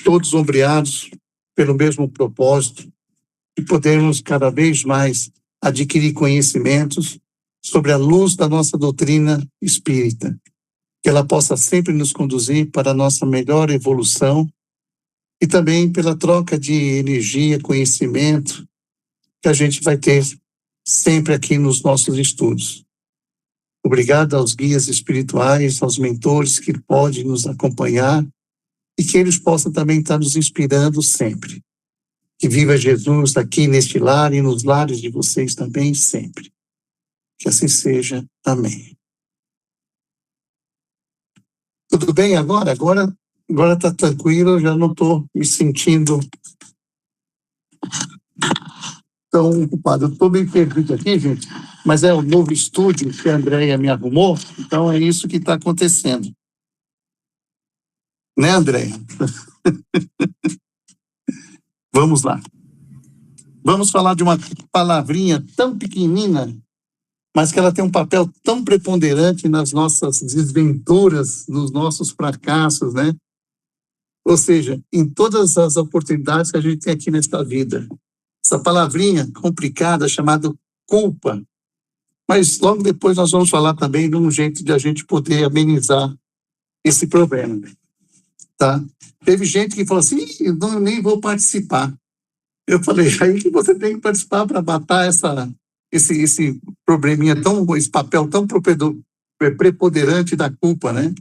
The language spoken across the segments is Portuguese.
todos ombreados pelo mesmo propósito, de podermos cada vez mais adquirir conhecimentos sobre a luz da nossa doutrina espírita, que ela possa sempre nos conduzir para a nossa melhor evolução e também pela troca de energia, conhecimento, que a gente vai ter sempre aqui nos nossos estudos. Obrigado aos guias espirituais, aos mentores que podem nos acompanhar e que eles possam também estar nos inspirando sempre. Que viva Jesus aqui neste lar e nos lares de vocês também sempre. Que assim seja. Amém. Tudo bem agora? Agora está tranquilo, eu já não estou me sentindo tão ocupado. Eu estou bem perdido aqui, gente, mas é o novo estúdio que a Andréia me arrumou, então é isso que está acontecendo. Né, Andréia? Vamos lá. Vamos falar de uma palavrinha tão pequenina, mas que ela tem um papel tão preponderante nas nossas desventuras, nos nossos fracassos, né? Ou seja, em todas as oportunidades que a gente tem aqui nesta vida. Essa palavrinha complicada chamada culpa. Mas logo depois nós vamos falar também de um jeito de a gente poder amenizar esse problema. Tá? Teve gente que falou assim, eu nem vou participar. Eu falei, aí que você tem que participar para matar esse probleminha, esse papel tão preponderante da culpa, né?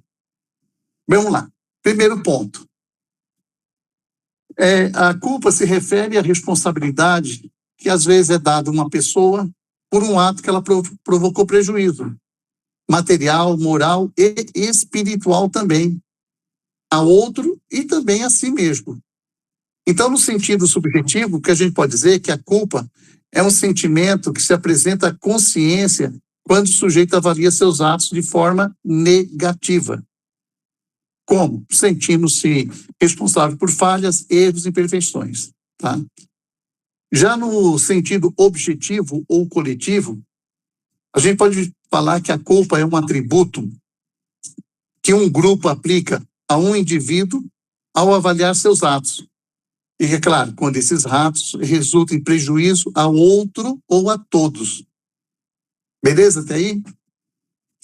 Vamos lá. Primeiro ponto. A culpa se refere à responsabilidade que às vezes é dada a uma pessoa por um ato que ela provocou prejuízo, material, moral e espiritual também, a outro e também a si mesmo. Então, no sentido subjetivo, o que a gente pode dizer é que a culpa é um sentimento que se apresenta à consciência quando o sujeito avalia seus atos de forma negativa. Como? Sentindo-se responsável por falhas, erros e imperfeições. Tá? Já no sentido objetivo ou coletivo, a gente pode falar que a culpa é um atributo que um grupo aplica a um indivíduo ao avaliar seus atos. E é claro, quando esses atos resultam em prejuízo a outro ou a todos. Beleza até aí?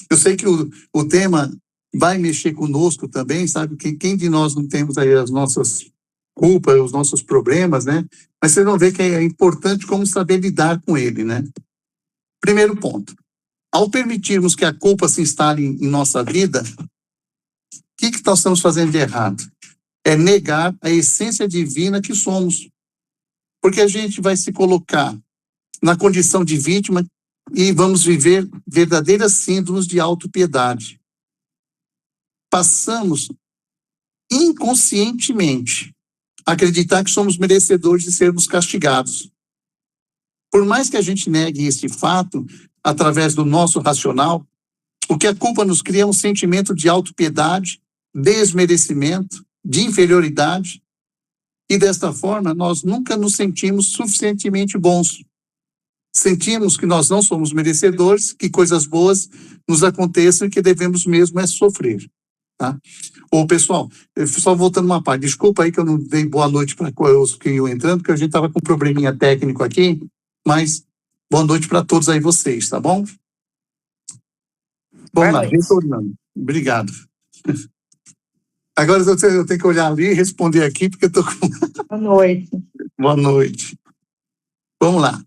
Eu sei que o tema vai mexer conosco também, sabe? Quem de nós não temos aí as nossas culpas, os nossos problemas, né? Mas vocês vão ver que é importante como saber lidar com ele, né? Primeiro ponto. Ao permitirmos que a culpa se instale em nossa vida, o que nós estamos fazendo de errado? É negar a essência divina que somos. Porque a gente vai se colocar na condição de vítima e vamos viver verdadeiras síndromes de autopiedade. Passamos inconscientemente a acreditar que somos merecedores de sermos castigados. Por mais que a gente negue esse fato, através do nosso racional, o que a culpa nos cria é um sentimento de autopiedade, desmerecimento, de inferioridade, e desta forma nós nunca nos sentimos suficientemente bons. Sentimos que nós não somos merecedores, que coisas boas nos aconteçam e que devemos mesmo sofrer. Tá? Ô, pessoal, só voltando uma parte, desculpa aí que eu não dei boa noite para os que iam entrando, porque a gente estava com um probleminha técnico aqui, mas boa noite para todos aí vocês, tá bom? Vamos lá, retornando. Obrigado. Agora eu tenho que olhar ali e responder aqui, porque eu estou com... Boa noite. Boa noite. Vamos lá.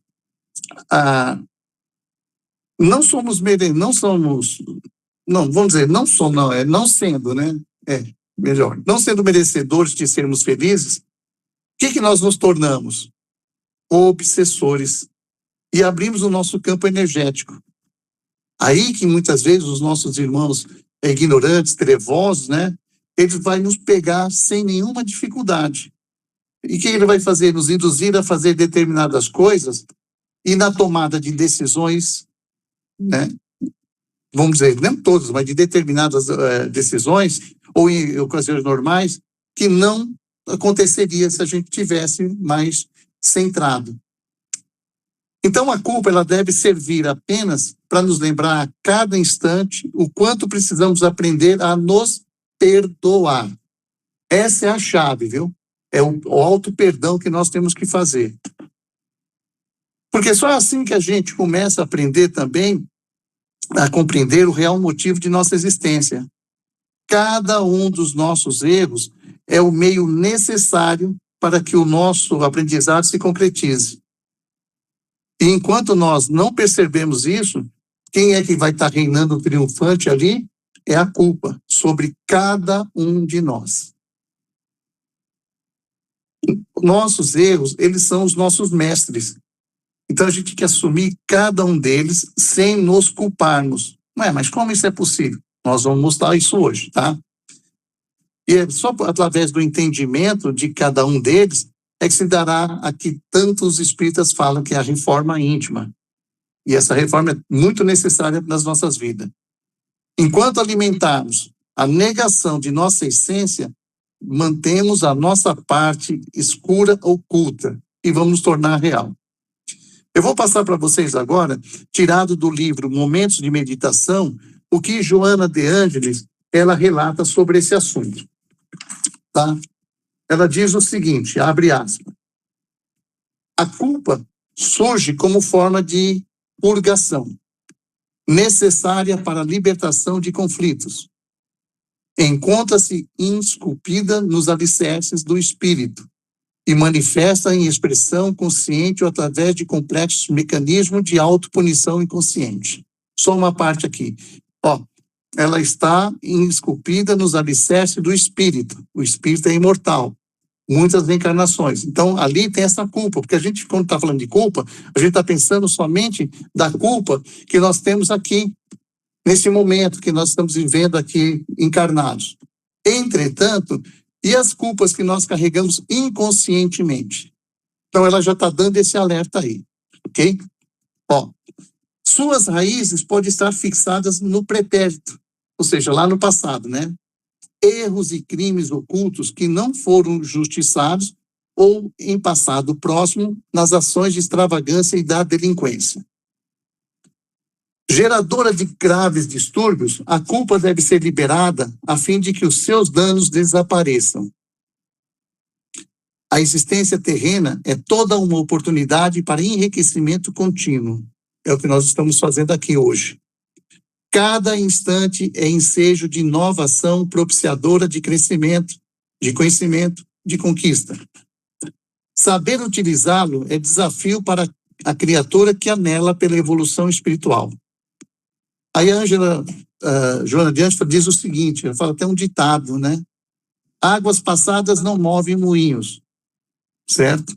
Não somos, não sendo, né? Melhor. Não sendo merecedores de sermos felizes, o que nós nos tornamos? Obsessores. E abrimos o nosso campo energético. Aí que muitas vezes os nossos irmãos ignorantes, trevosos, né? Ele vai nos pegar sem nenhuma dificuldade. E o que ele vai fazer? Nos induzir a fazer determinadas coisas e na tomada de decisões, né? Vamos dizer, não todas, mas de determinadas decisões ou em ocasiões normais que não aconteceria se a gente tivesse mais centrado. Então a culpa ela deve servir apenas para nos lembrar a cada instante o quanto precisamos aprender a nos perdoar. Essa é a chave, viu? É o auto-perdão que nós temos que fazer. Porque só assim que a gente começa a aprender também a compreender o real motivo de nossa existência. Cada um dos nossos erros é o meio necessário para que o nosso aprendizado se concretize. E enquanto nós não percebemos isso, quem é que vai estar reinando triunfante ali? É a culpa sobre cada um de nós. Nossos erros, eles são os nossos mestres. Então a gente tem que assumir cada um deles sem nos culparmos. Mas como isso é possível? Nós vamos mostrar isso hoje, tá? E é só através do entendimento de cada um deles é que se dará a que tantos espíritas falam que é a reforma íntima. E essa reforma é muito necessária nas nossas vidas. Enquanto alimentarmos a negação de nossa essência, mantemos a nossa parte escura oculta e vamos nos tornar real. Eu vou passar para vocês agora, tirado do livro Momentos de Meditação, o que Joana de Ângeles, ela relata sobre esse assunto. Tá? Ela diz o seguinte, abre aspas, a culpa surge como forma de purgação, necessária para a libertação de conflitos. Encontra-se esculpida nos alicerces do espírito e manifesta em expressão consciente ou através de complexos mecanismos de autopunição inconsciente. Só uma parte aqui. Ela está esculpida nos alicerces do espírito. O espírito é imortal. Muitas reencarnações. Então, ali tem essa culpa, porque a gente, quando está falando de culpa, a gente está pensando somente da culpa que nós temos aqui, nesse momento que nós estamos vivendo aqui encarnados. Entretanto, e as culpas que nós carregamos inconscientemente? Então, ela já está dando esse alerta aí, ok? Suas raízes podem estar fixadas no pretérito, ou seja, lá no passado, né? Erros e crimes ocultos que não foram justiçados ou em passado próximo nas ações de extravagância e da delinquência. Geradora de graves distúrbios, a culpa deve ser liberada a fim de que os seus danos desapareçam. A existência terrena é toda uma oportunidade para enriquecimento contínuo. É o que nós estamos fazendo aqui hoje. Cada instante é ensejo de inovação propiciadora de crescimento, de conhecimento, de conquista. Saber utilizá-lo é desafio para a criatura que anela pela evolução espiritual. Aí a Joana de Ângeles diz o seguinte, ela fala até um ditado, né? Águas passadas não movem moinhos, certo?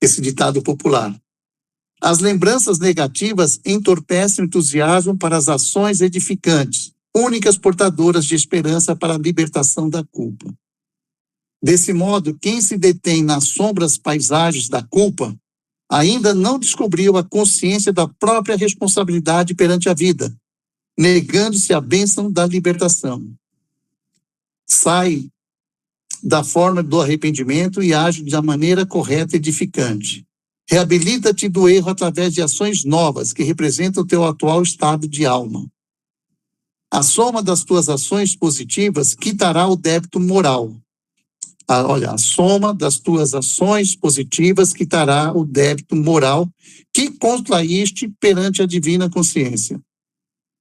Esse ditado popular. As lembranças negativas entorpecem o entusiasmo para as ações edificantes, únicas portadoras de esperança para a libertação da culpa. Desse modo, quem se detém nas sombras paisagens da culpa ainda não descobriu a consciência da própria responsabilidade perante a vida, negando-se a bênção da libertação. Sai da forma do arrependimento e age da maneira correta e edificante. Reabilita-te do erro através de ações novas que representam o teu atual estado de alma. A soma das tuas ações positivas quitará o débito moral. A soma das tuas ações positivas quitará o débito moral que contraíste perante a divina consciência.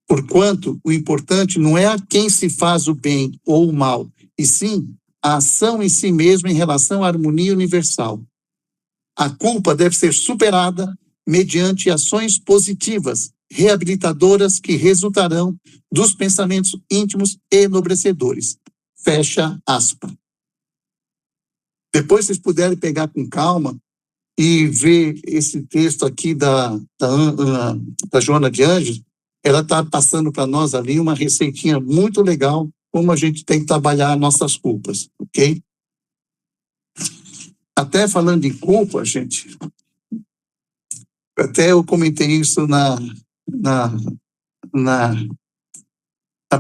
Porquanto, o importante não é a quem se faz o bem ou o mal, e sim a ação em si mesma em relação à harmonia universal. A culpa deve ser superada mediante ações positivas, reabilitadoras que resultarão dos pensamentos íntimos enobrecedores. Fecha aspas. Depois vocês puderem pegar com calma e ver esse texto aqui da Joana de Ângeles, ela está passando para nós ali uma receitinha muito legal, como a gente tem que trabalhar nossas culpas, ok? Até falando em culpa, gente, até eu comentei isso na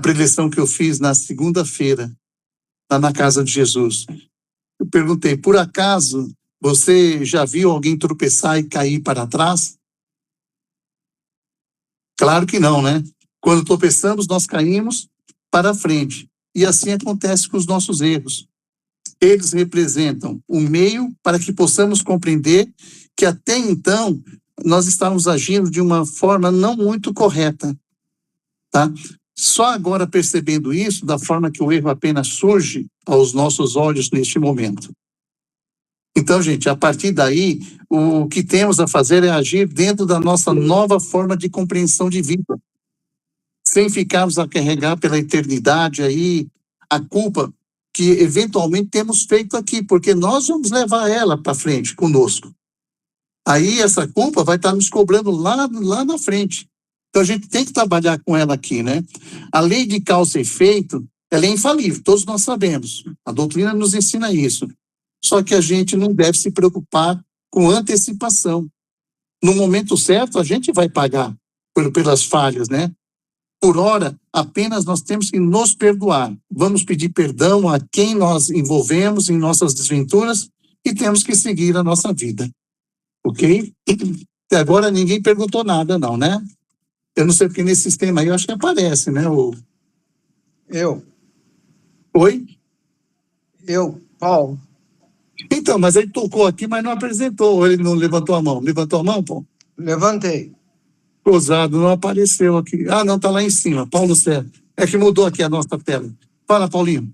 preleção que eu fiz na segunda-feira, lá na casa de Jesus. Eu perguntei, por acaso você já viu alguém tropeçar e cair para trás? Claro que não, né? Quando tropeçamos, nós caímos para frente. E assim acontece com os nossos erros. Eles representam o meio para que possamos compreender que até então nós estávamos agindo de uma forma não muito correta, tá? Só agora percebendo isso, da forma que o erro apenas surge aos nossos olhos neste momento. Então, gente, a partir daí, o que temos a fazer é agir dentro da nossa nova forma de compreensão de vida, sem ficarmos a carregar pela eternidade aí a culpa que eventualmente temos feito aqui, porque nós vamos levar ela para frente conosco. Aí essa culpa vai estar nos cobrando lá na frente. Então a gente tem que trabalhar com ela aqui, né? A lei de causa e efeito, ela é infalível, todos nós sabemos. A doutrina nos ensina isso. Só que a gente não deve se preocupar com antecipação. No momento certo, a gente vai pagar pelas falhas, né? Por hora, apenas nós temos que nos perdoar. Vamos pedir perdão a quem nós envolvemos em nossas desventuras e temos que seguir a nossa vida. Ok? Até agora ninguém perguntou nada, não, né? Eu não sei porque nesse sistema aí eu acho que aparece, né? Oi? Paulo. Então, mas ele tocou aqui, mas não apresentou. Ele não levantou a mão. Levantou a mão, Paulo? Levantei. Cruzado, não apareceu aqui. Ah, não, tá lá em cima. Paulo Sérgio. É que mudou aqui a nossa tela. Fala, Paulinho.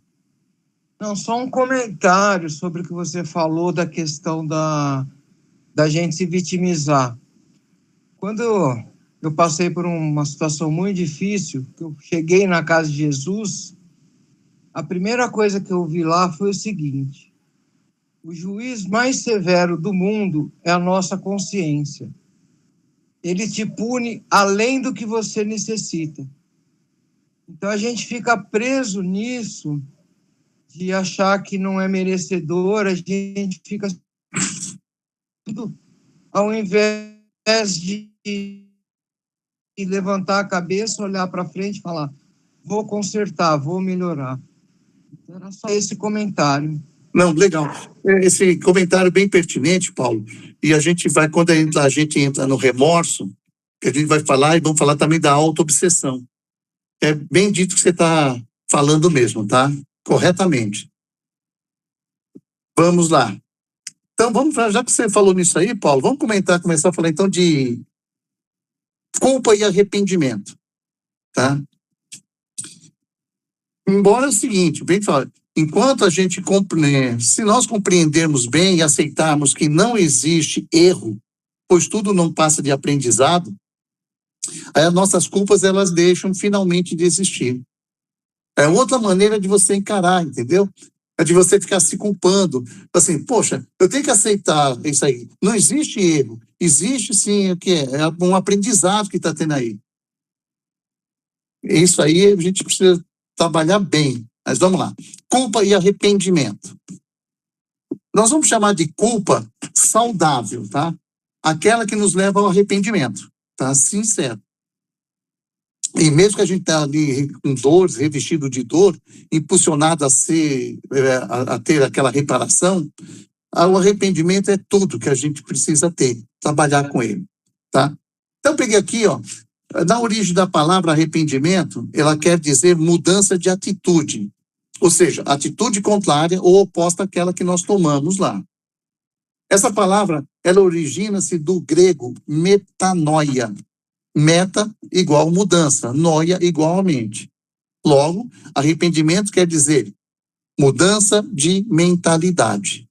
Não, só um comentário sobre o que você falou da questão da gente se vitimizar. Quando eu passei por uma situação muito difícil, que eu cheguei na casa de Jesus, a primeira coisa que eu vi lá foi o seguinte: o juiz mais severo do mundo é a nossa consciência. Ele te pune além do que você necessita. Então a gente fica preso nisso, de achar que não é merecedor, a gente fica ao invés de levantar a cabeça, olhar para frente e falar: vou consertar, vou melhorar. Então, era só esse comentário. Não, legal. Esse comentário bem pertinente, Paulo. E a gente vai, quando a gente entra no remorso, que a gente vai falar, e vamos falar também da autoobsessão. É bem dito que você está falando mesmo, tá? Corretamente. Vamos lá. Então, já que você falou nisso aí, Paulo, vamos começar a falar então de culpa e arrependimento, tá? Embora é o seguinte, bem falado, enquanto a gente se nós compreendermos bem e aceitarmos que não existe erro, pois tudo não passa de aprendizado, aí as nossas culpas elas deixam finalmente de existir. É outra maneira de você encarar, entendeu? É de você ficar se culpando, assim, poxa, eu tenho que aceitar isso aí. Não existe erro, existe sim o que é um aprendizado que está tendo aí. Isso aí a gente precisa trabalhar bem. Mas vamos lá. Culpa e arrependimento. Nós vamos chamar de culpa saudável, tá? Aquela que nos leva ao arrependimento, tá? Sincero. E mesmo que a gente está ali com dores, revestido de dor, impulsionado a ter aquela reparação, o arrependimento é tudo que a gente precisa ter, trabalhar com ele, tá? Então, eu peguei aqui, ó, na origem da palavra arrependimento, ela quer dizer mudança de atitude, ou seja, atitude contrária ou oposta àquela que nós tomamos lá. Essa palavra, ela origina-se do grego metanoia. Meta igual mudança, noia igual a mente. Logo, arrependimento quer dizer mudança de mentalidade.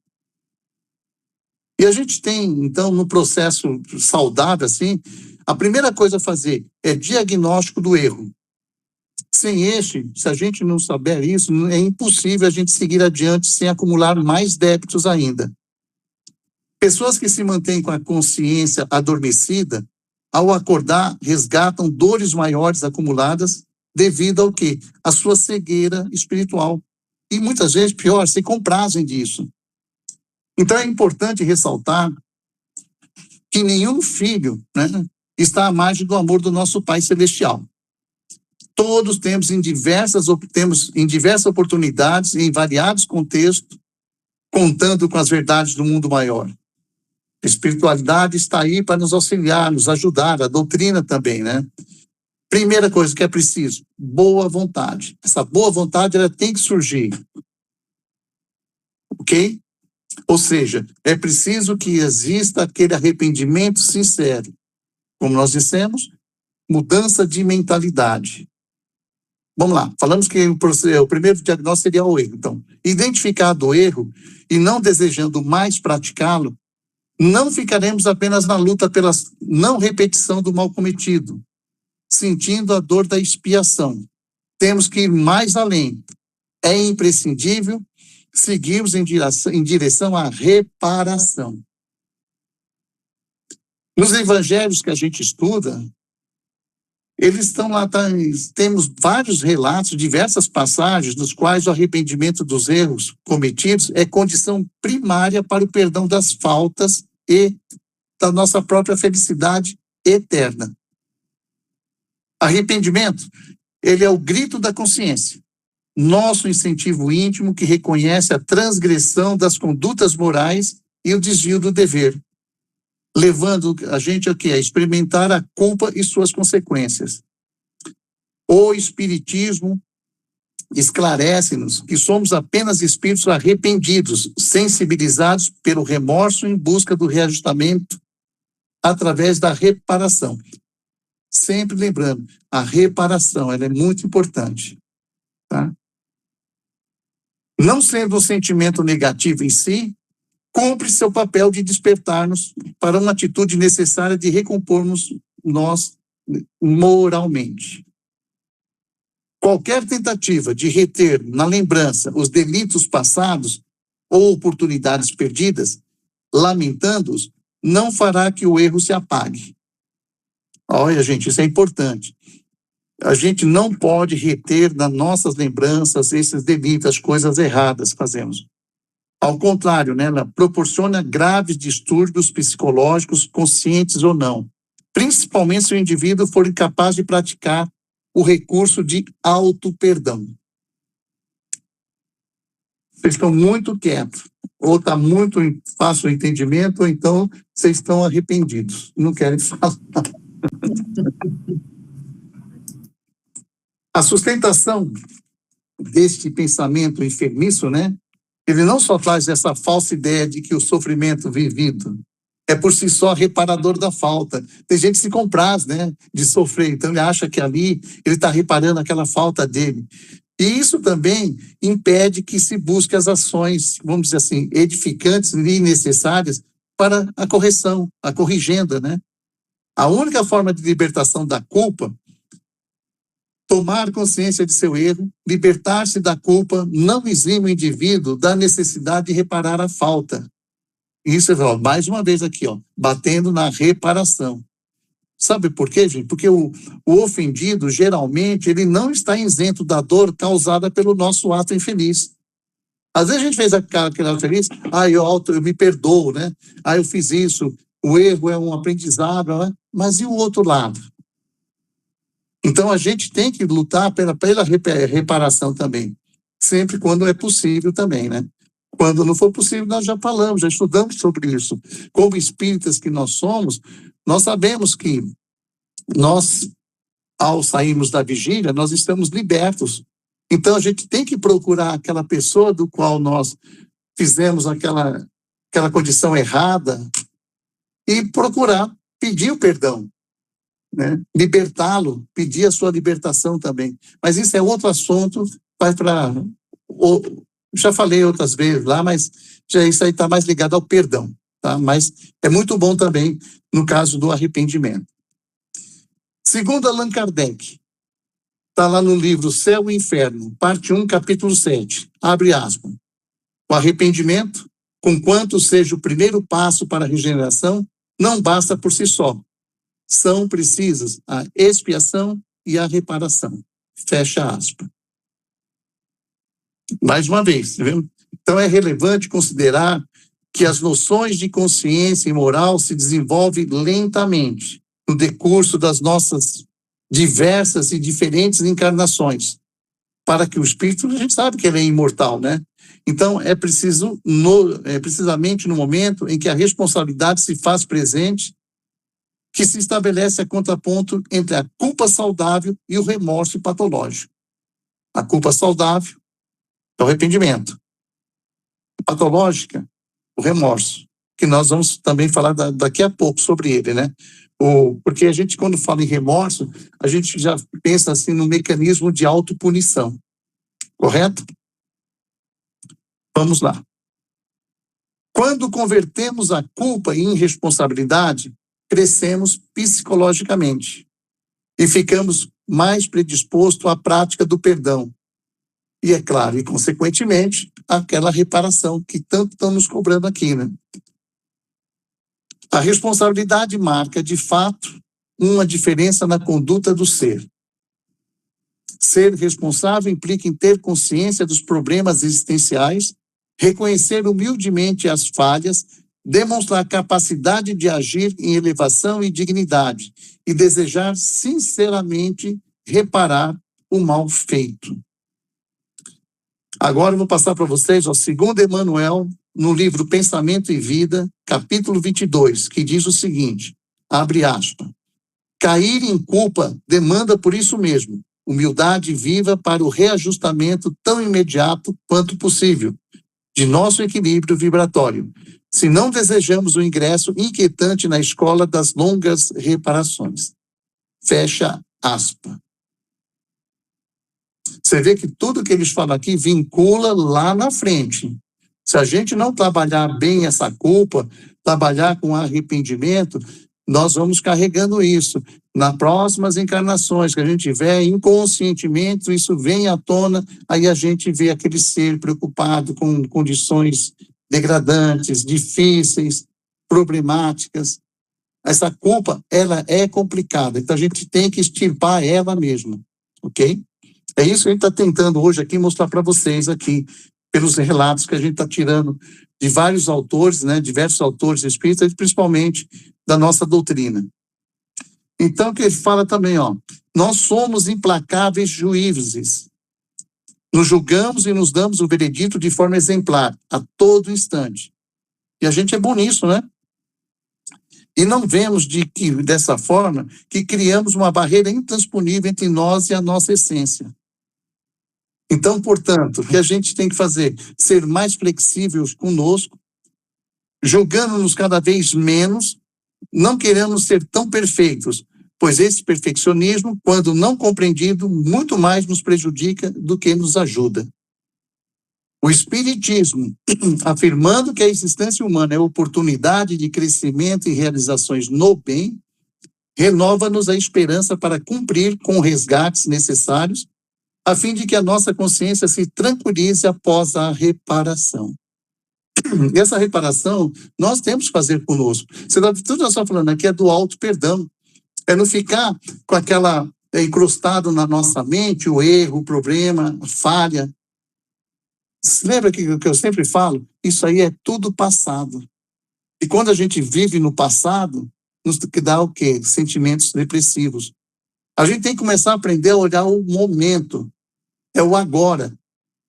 E a gente tem, então, no processo saudável, assim, a primeira coisa a fazer é diagnóstico do erro. Sem se a gente não souber isso, é impossível a gente seguir adiante sem acumular mais débitos ainda. Pessoas que se mantêm com a consciência adormecida, ao acordar, resgatam dores maiores acumuladas devido ao quê? A sua cegueira espiritual. E muitas vezes, pior, se comprazem disso. Então é importante ressaltar que nenhum filho, né, está à margem do amor do nosso Pai Celestial. Todos temos em diversas oportunidades, em variados contextos, contando com as verdades do mundo maior. A espiritualidade está aí para nos auxiliar, nos ajudar, a doutrina também, né? Primeira coisa que é preciso, boa vontade. Essa boa vontade, ela tem que surgir. ok? Ou seja, é preciso que exista aquele arrependimento sincero. Como nós dissemos, mudança de mentalidade. Vamos lá, falamos que o primeiro diagnóstico seria o erro. Então, identificado o erro e não desejando mais praticá-lo, não ficaremos apenas na luta pela não repetição do mal cometido, sentindo a dor da expiação. Temos que ir mais além. É imprescindível seguirmos em direção à reparação. Nos evangelhos que a gente estuda, eles estão lá, temos vários relatos, diversas passagens, nos quais o arrependimento dos erros cometidos é condição primária para o perdão das faltas e da nossa própria felicidade eterna. Arrependimento, ele é o grito da consciência, nosso incentivo íntimo que reconhece a transgressão das condutas morais e o desvio do dever, levando a gente a experimentar a culpa e suas consequências. O Espiritismo esclarece-nos que somos apenas espíritos arrependidos, sensibilizados pelo remorso em busca do reajustamento através da reparação. Sempre lembrando, a reparação, ela é muito importante, tá? Não sendo um sentimento negativo em si, cumpre seu papel de despertar-nos para uma atitude necessária de recompormos nós moralmente. Qualquer tentativa de reter na lembrança os delitos passados ou oportunidades perdidas, lamentando-os, não fará que o erro se apague. Olha, gente, isso é importante. A gente não pode reter nas nossas lembranças esses delitos, as coisas erradas que fazemos. Ao contrário, né, ela proporciona graves distúrbios psicológicos, conscientes ou não, principalmente se o indivíduo for incapaz de praticar o recurso de auto-perdão. Vocês estão muito quietos, ou está muito fácil o entendimento, ou então vocês estão arrependidos, não querem falar. A sustentação deste pensamento enfermiço, né, ele não só traz essa falsa ideia de que o sofrimento vivido é por si só reparador da falta. Tem gente que se compraz, né, de sofrer, então ele acha que ali ele está reparando aquela falta dele. E isso também impede que se busque as ações, vamos dizer assim, edificantes e necessárias para a correção, a corrigenda, né? A única forma de libertação da culpa, tomar consciência de seu erro, libertar-se da culpa, não exime o indivíduo da necessidade de reparar a falta. Isso, ó, mais uma vez aqui, ó, batendo na reparação. Sabe por quê, gente? Porque o ofendido, geralmente, ele não está isento da dor causada pelo nosso ato infeliz. Às vezes a gente fez aquele ato infeliz, eu me perdoo, né? Eu fiz isso, o erro é um aprendizado, né? Mas e o outro lado? Então a gente tem que lutar pela reparação também, sempre quando é possível também, né? Quando não for possível, nós já falamos, já estudamos sobre isso. Como espíritas que nós somos, nós sabemos que nós, ao sairmos da vigília, nós estamos libertos. Então a gente tem que procurar aquela pessoa do qual nós fizemos aquela condição errada e procurar pedir o perdão, né? Libertá-lo, pedir a sua libertação também. Mas isso é outro assunto, vai para... Já falei outras vezes lá, mas já isso aí está mais ligado ao perdão, tá? Mas é muito bom também no caso do arrependimento. Segundo Allan Kardec, está lá no livro Céu e Inferno, parte 1, capítulo 7, abre aspas. O arrependimento, conquanto seja o primeiro passo para a regeneração, não basta por si só. São precisas a expiação e a reparação. Fecha aspas. Mais uma vez, tá vendo? Então é relevante considerar que as noções de consciência e moral se desenvolvem lentamente no decurso das nossas diversas e diferentes encarnações, para que o espírito, a gente sabe que ele é imortal, né? Então é precisamente no momento em que a responsabilidade se faz presente que se estabelece a contraponto entre a culpa saudável e o remorso patológico. A culpa saudável é o arrependimento. patológica, o remorso, que nós vamos também falar daqui a pouco sobre ele, né? Porque a gente, quando fala em remorso, a gente já pensa assim no mecanismo de autopunição, correto? Vamos lá. Quando convertemos a culpa em responsabilidade, crescemos psicologicamente e ficamos mais predispostos à prática do perdão. E é claro, e consequentemente, aquela reparação que tanto estão nos cobrando aqui, né? A responsabilidade marca, de fato, uma diferença na conduta do ser. Ser responsável implica em ter consciência dos problemas existenciais, reconhecer humildemente as falhas, demonstrar capacidade de agir em elevação e dignidade e desejar sinceramente reparar o mal feito. Agora eu vou passar para vocês, segundo Emmanuel, no livro Pensamento e Vida, capítulo 22, que diz o seguinte, abre aspas, cair em culpa demanda por isso mesmo, humildade viva para o reajustamento tão imediato quanto possível de nosso equilíbrio vibratório, se não desejamos o ingresso inquietante na escola das longas reparações. Fecha aspas. Você vê que tudo que eles falam aqui vincula lá na frente. Se a gente não trabalhar bem essa culpa, trabalhar com arrependimento, nós vamos carregando isso. Nas próximas encarnações que a gente tiver, inconscientemente, isso vem à tona, aí a gente vê aquele ser preocupado com condições degradantes, difíceis, problemáticas. Essa culpa, ela é complicada, então a gente tem que extirpar ela mesma, ok? É isso que a gente está tentando hoje aqui mostrar para vocês aqui, pelos relatos que a gente está tirando de vários autores, né, diversos autores espíritas, principalmente da nossa doutrina. Então, que ele fala também, nós somos implacáveis juízes. Nos julgamos e nos damos o veredito de forma exemplar, a todo instante. E a gente é bom nisso, né? E não vemos dessa forma que criamos uma barreira intransponível entre nós e a nossa essência. Então, portanto, o que a gente tem que fazer? Ser mais flexíveis conosco, julgando-nos cada vez menos, não queremos ser tão perfeitos, pois esse perfeccionismo, quando não compreendido, muito mais nos prejudica do que nos ajuda. O Espiritismo, afirmando que a existência humana é oportunidade de crescimento e realizações no bem, renova-nos a esperança para cumprir com resgates necessários, a fim de que a nossa consciência se tranquilize após a reparação. E essa reparação nós temos que fazer conosco. Tudo nós estamos falando aqui é do auto-perdão. É não ficar com aquela encrustado na nossa mente, o erro, o problema, a falha. Lembra que eu sempre falo? Isso aí é tudo passado. E quando a gente vive no passado, nos dá o quê? Sentimentos depressivos. A gente tem que começar a aprender a olhar o momento. É o agora.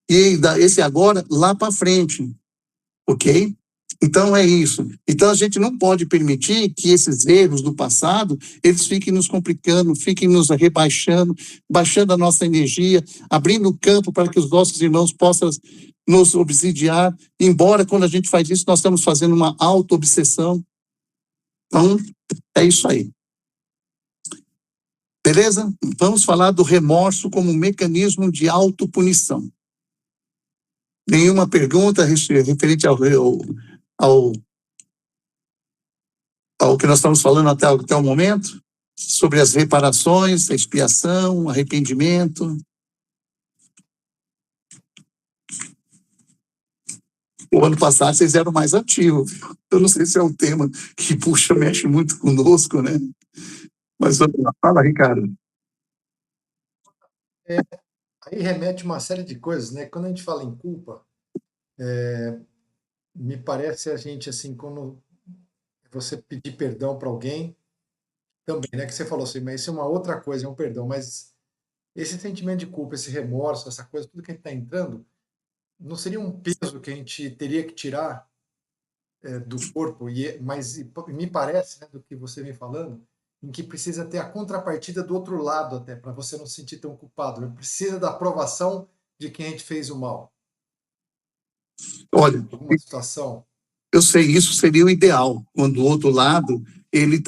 E esse agora lá para frente. Ok? Então é isso. Então a gente não pode permitir que esses erros do passado, eles fiquem nos complicando, fiquem nos rebaixando, baixando a nossa energia, abrindo o campo para que os nossos irmãos possam nos obsidiar, embora quando a gente faz isso, nós estamos fazendo uma auto-obsessão. Então, é isso aí. Beleza? Vamos falar do remorso como um mecanismo de autopunição. Nenhuma pergunta referente ao que nós estamos falando até o momento? Sobre as reparações, a expiação, arrependimento. O ano passado vocês eram mais ativos. Eu não sei se é um tema que, mexe muito conosco, né? Mas vamos lá. Fala, Ricardo. Aí remete uma série de coisas, né? Quando a gente fala em culpa, me parece a gente, assim, quando você pedir perdão para alguém, também, né? Que você falou assim, mas isso é uma outra coisa, é um perdão, mas esse sentimento de culpa, esse remorso, essa coisa, tudo que a gente está entrando, não seria um peso que a gente teria que tirar do corpo, mas me parece, né, do que você vem falando, em que precisa ter a contrapartida do outro lado até, para você não se sentir tão culpado. Precisa da aprovação de quem a gente fez o mal. Olha, alguma situação? eu sei, isso seria o ideal, quando o outro lado, ele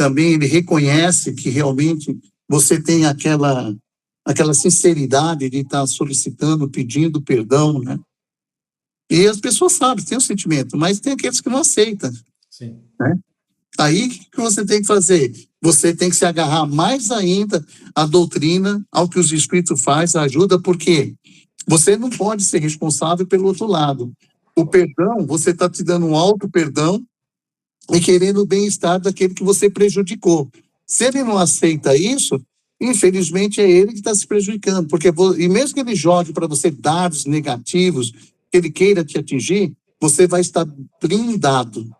reconhece que realmente você tem aquela sinceridade de estar solicitando, pedindo perdão, né? E as pessoas sabem, tem o sentimento, mas tem aqueles que não aceitam, Sim. né? Aí, o que você tem que fazer? Você tem que se agarrar mais ainda à doutrina, ao que os Espíritos fazem, ajuda, porque você não pode ser responsável pelo outro lado. O perdão, você está te dando um alto perdão e querendo o bem-estar daquele que você prejudicou. Se ele não aceita isso, infelizmente é ele que está se prejudicando, porque e mesmo que ele jogue para você dados negativos, que ele queira te atingir, você vai estar blindado.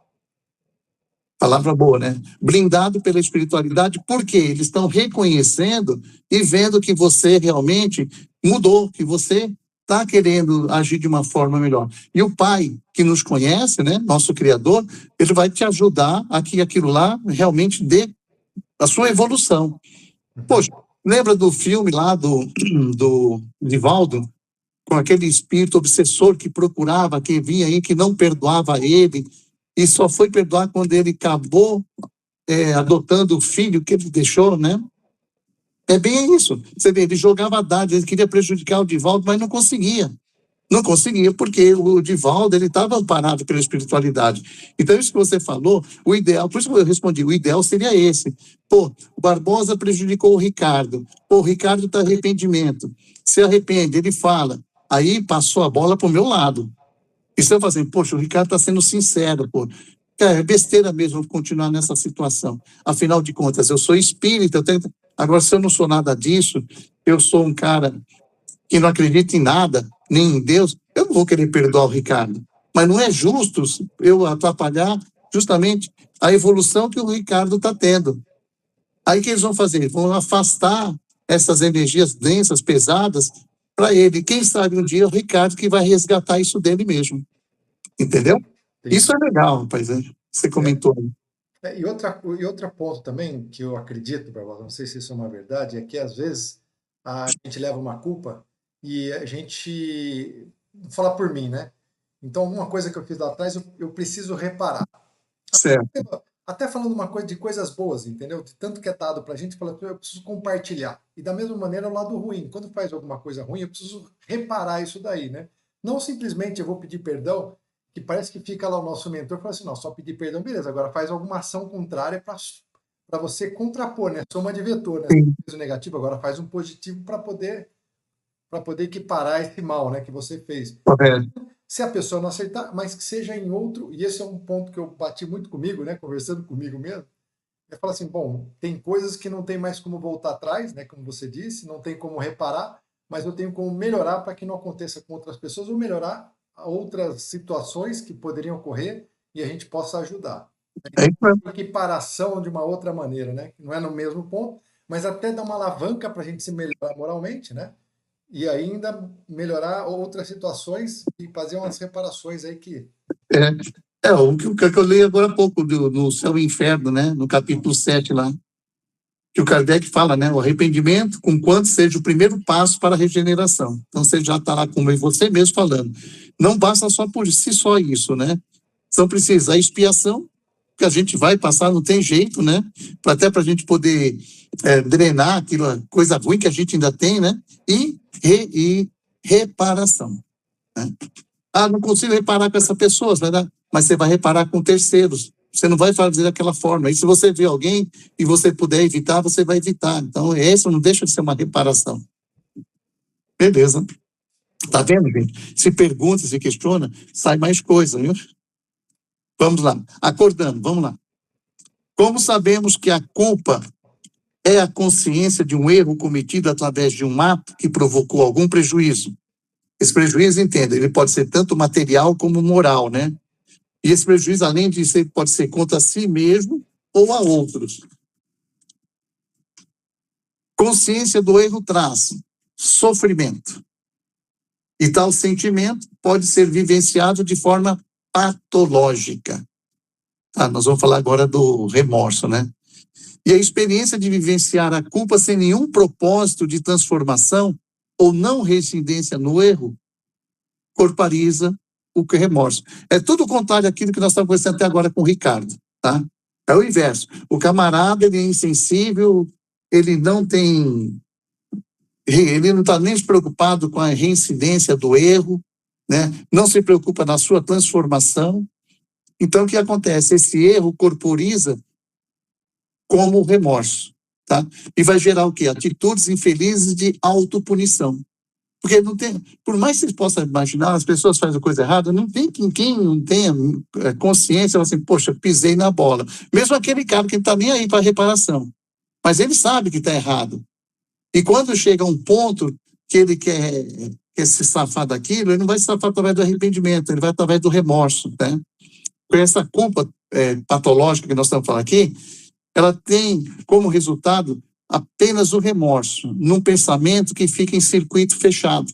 Palavra boa, né? Blindado pela espiritualidade, porque eles estão reconhecendo e vendo que você realmente mudou, que você está querendo agir de uma forma melhor. E o Pai, que nos conhece, né, nosso Criador, ele vai te ajudar a que aquilo lá realmente dê a sua evolução. Poxa, lembra do filme lá do Divaldo, com aquele espírito obsessor que procurava, que vinha aí, que não perdoava ele, e só foi perdoar quando ele acabou adotando o filho que ele deixou, né? É bem isso. Você vê, ele jogava dados, ele queria prejudicar o Divaldo, mas não conseguia. Não conseguia, porque o Divaldo, ele estava amparado pela espiritualidade. Então, isso que você falou, o ideal, por isso que eu respondi, o ideal seria esse. Pô, o Barbosa prejudicou o Ricardo. Pô, o Ricardo está arrependimento. Se arrepende, ele fala. Aí passou a bola para o meu lado. E você vai assim, poxa, o Ricardo está sendo sincero, pô. Cara, é besteira mesmo continuar nessa situação. Afinal de contas, eu sou espírita, agora, se eu não sou nada disso, eu sou um cara que não acredita em nada, nem em Deus, eu não vou querer perdoar o Ricardo. Mas não é justo eu atrapalhar justamente a evolução que o Ricardo está tendo. Aí o que eles vão fazer? Vão afastar essas energias densas, pesadas, para ele. Quem sabe um dia é o Ricardo que vai resgatar isso dele mesmo. Entendeu? Isso é legal, rapaz. Você comentou. E outro ponto também que eu acredito, Barbosa, não sei se isso é uma verdade, é que às vezes a gente leva uma culpa e a gente, vou falar por mim, né? Então, uma coisa que eu fiz lá atrás, eu preciso reparar. Certo. Até falando uma coisa de coisas boas, entendeu? De tanto que é dado pra gente, eu preciso compartilhar. E da mesma maneira, o lado ruim. Quando faz alguma coisa ruim, eu preciso reparar isso daí, né? Não simplesmente eu vou pedir perdão, que parece que fica lá o nosso mentor, fala assim, não, só pedir perdão, beleza, agora faz alguma ação contrária para você contrapor, né? Soma de vetor, né? Você fez o negativo, agora faz um positivo para poder equiparar esse mal, né, que você fez. Correto. Se a pessoa não aceitar, mas que seja em outro, e esse é um ponto que eu bati muito comigo, né, conversando comigo mesmo, é falar assim, bom, tem coisas que não tem mais como voltar atrás, né, como você disse, não tem como reparar, mas eu tenho como melhorar para que não aconteça com outras pessoas, ou melhorar outras situações que poderiam ocorrer e a gente possa ajudar. Então, equiparação de uma outra maneira, né, não é no mesmo ponto, mas até dá uma alavanca para a gente se melhorar moralmente, né, e ainda melhorar outras situações e fazer umas reparações aí que... O que eu li agora há pouco, no Céu e Inferno, né? No capítulo 7 lá, que o Kardec fala, né? O arrependimento, com quanto seja o primeiro passo para a regeneração. Então, você já está lá como você mesmo falando. Não basta só por si só isso, né? Só precisa a expiação, que a gente vai passar, não tem jeito, né? Até para a gente poder drenar aquela coisa ruim que a gente ainda tem, né? E reparação. Né? Ah, não consigo reparar com essa pessoa, mas você vai reparar com terceiros. Você não vai fazer daquela forma. E se você vê alguém e você puder evitar, você vai evitar. Então, isso não deixa de ser uma reparação. Beleza. Tá vendo, gente? Se pergunta, se questiona, sai mais coisa, viu? Vamos lá. Acordando, vamos lá. Como sabemos que a culpa é a consciência de um erro cometido através de um ato que provocou algum prejuízo? Esse prejuízo, entenda, ele pode ser tanto material como moral, né? E esse prejuízo, além de ser, pode ser contra si mesmo ou a outros. Consciência do erro traz sofrimento. E tal sentimento pode ser vivenciado de forma patológica. Tá, nós vamos falar agora do remorso, né? E a experiência de vivenciar a culpa sem nenhum propósito de transformação ou não reincidência no erro, corporiza o remorso. É tudo o contrário daquilo que nós estamos conversando até agora com o Ricardo, tá? É o inverso. O camarada, ele é insensível, ele não está nem preocupado com a reincidência do erro, né? Não se preocupa na sua transformação. Então, o que acontece? Esse erro corporiza como remorso, tá? E vai gerar o quê? Atitudes infelizes de autopunição. Porque não tem, por mais que você possa imaginar, as pessoas fazem coisa errada, não tem quem não tenha consciência, assim, poxa, pisei na bola. Mesmo aquele cara que não está nem aí para reparação. Mas ele sabe que está errado. E quando chega a um ponto que ele quer se safar daquilo, ele não vai se safar através do arrependimento, ele vai através do remorso, né? Com essa culpa patológica que nós estamos falando aqui, ela tem como resultado apenas o remorso, num pensamento que fica em circuito fechado.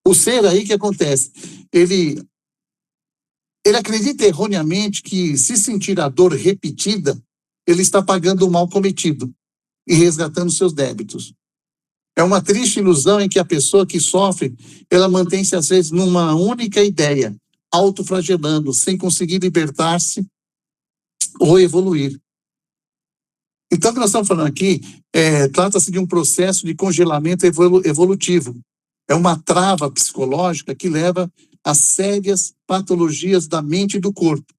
O ser aí, que acontece? Ele acredita erroneamente que, se sentir a dor repetida, ele está pagando o mal cometido e resgatando seus débitos. É uma triste ilusão em que a pessoa que sofre, ela mantém-se às vezes numa única ideia, autoflagelando, sem conseguir libertar-se ou evoluir. Então, o que nós estamos falando aqui, trata-se de um processo de congelamento evolutivo. É uma trava psicológica que leva a sérias patologias da mente e do corpo,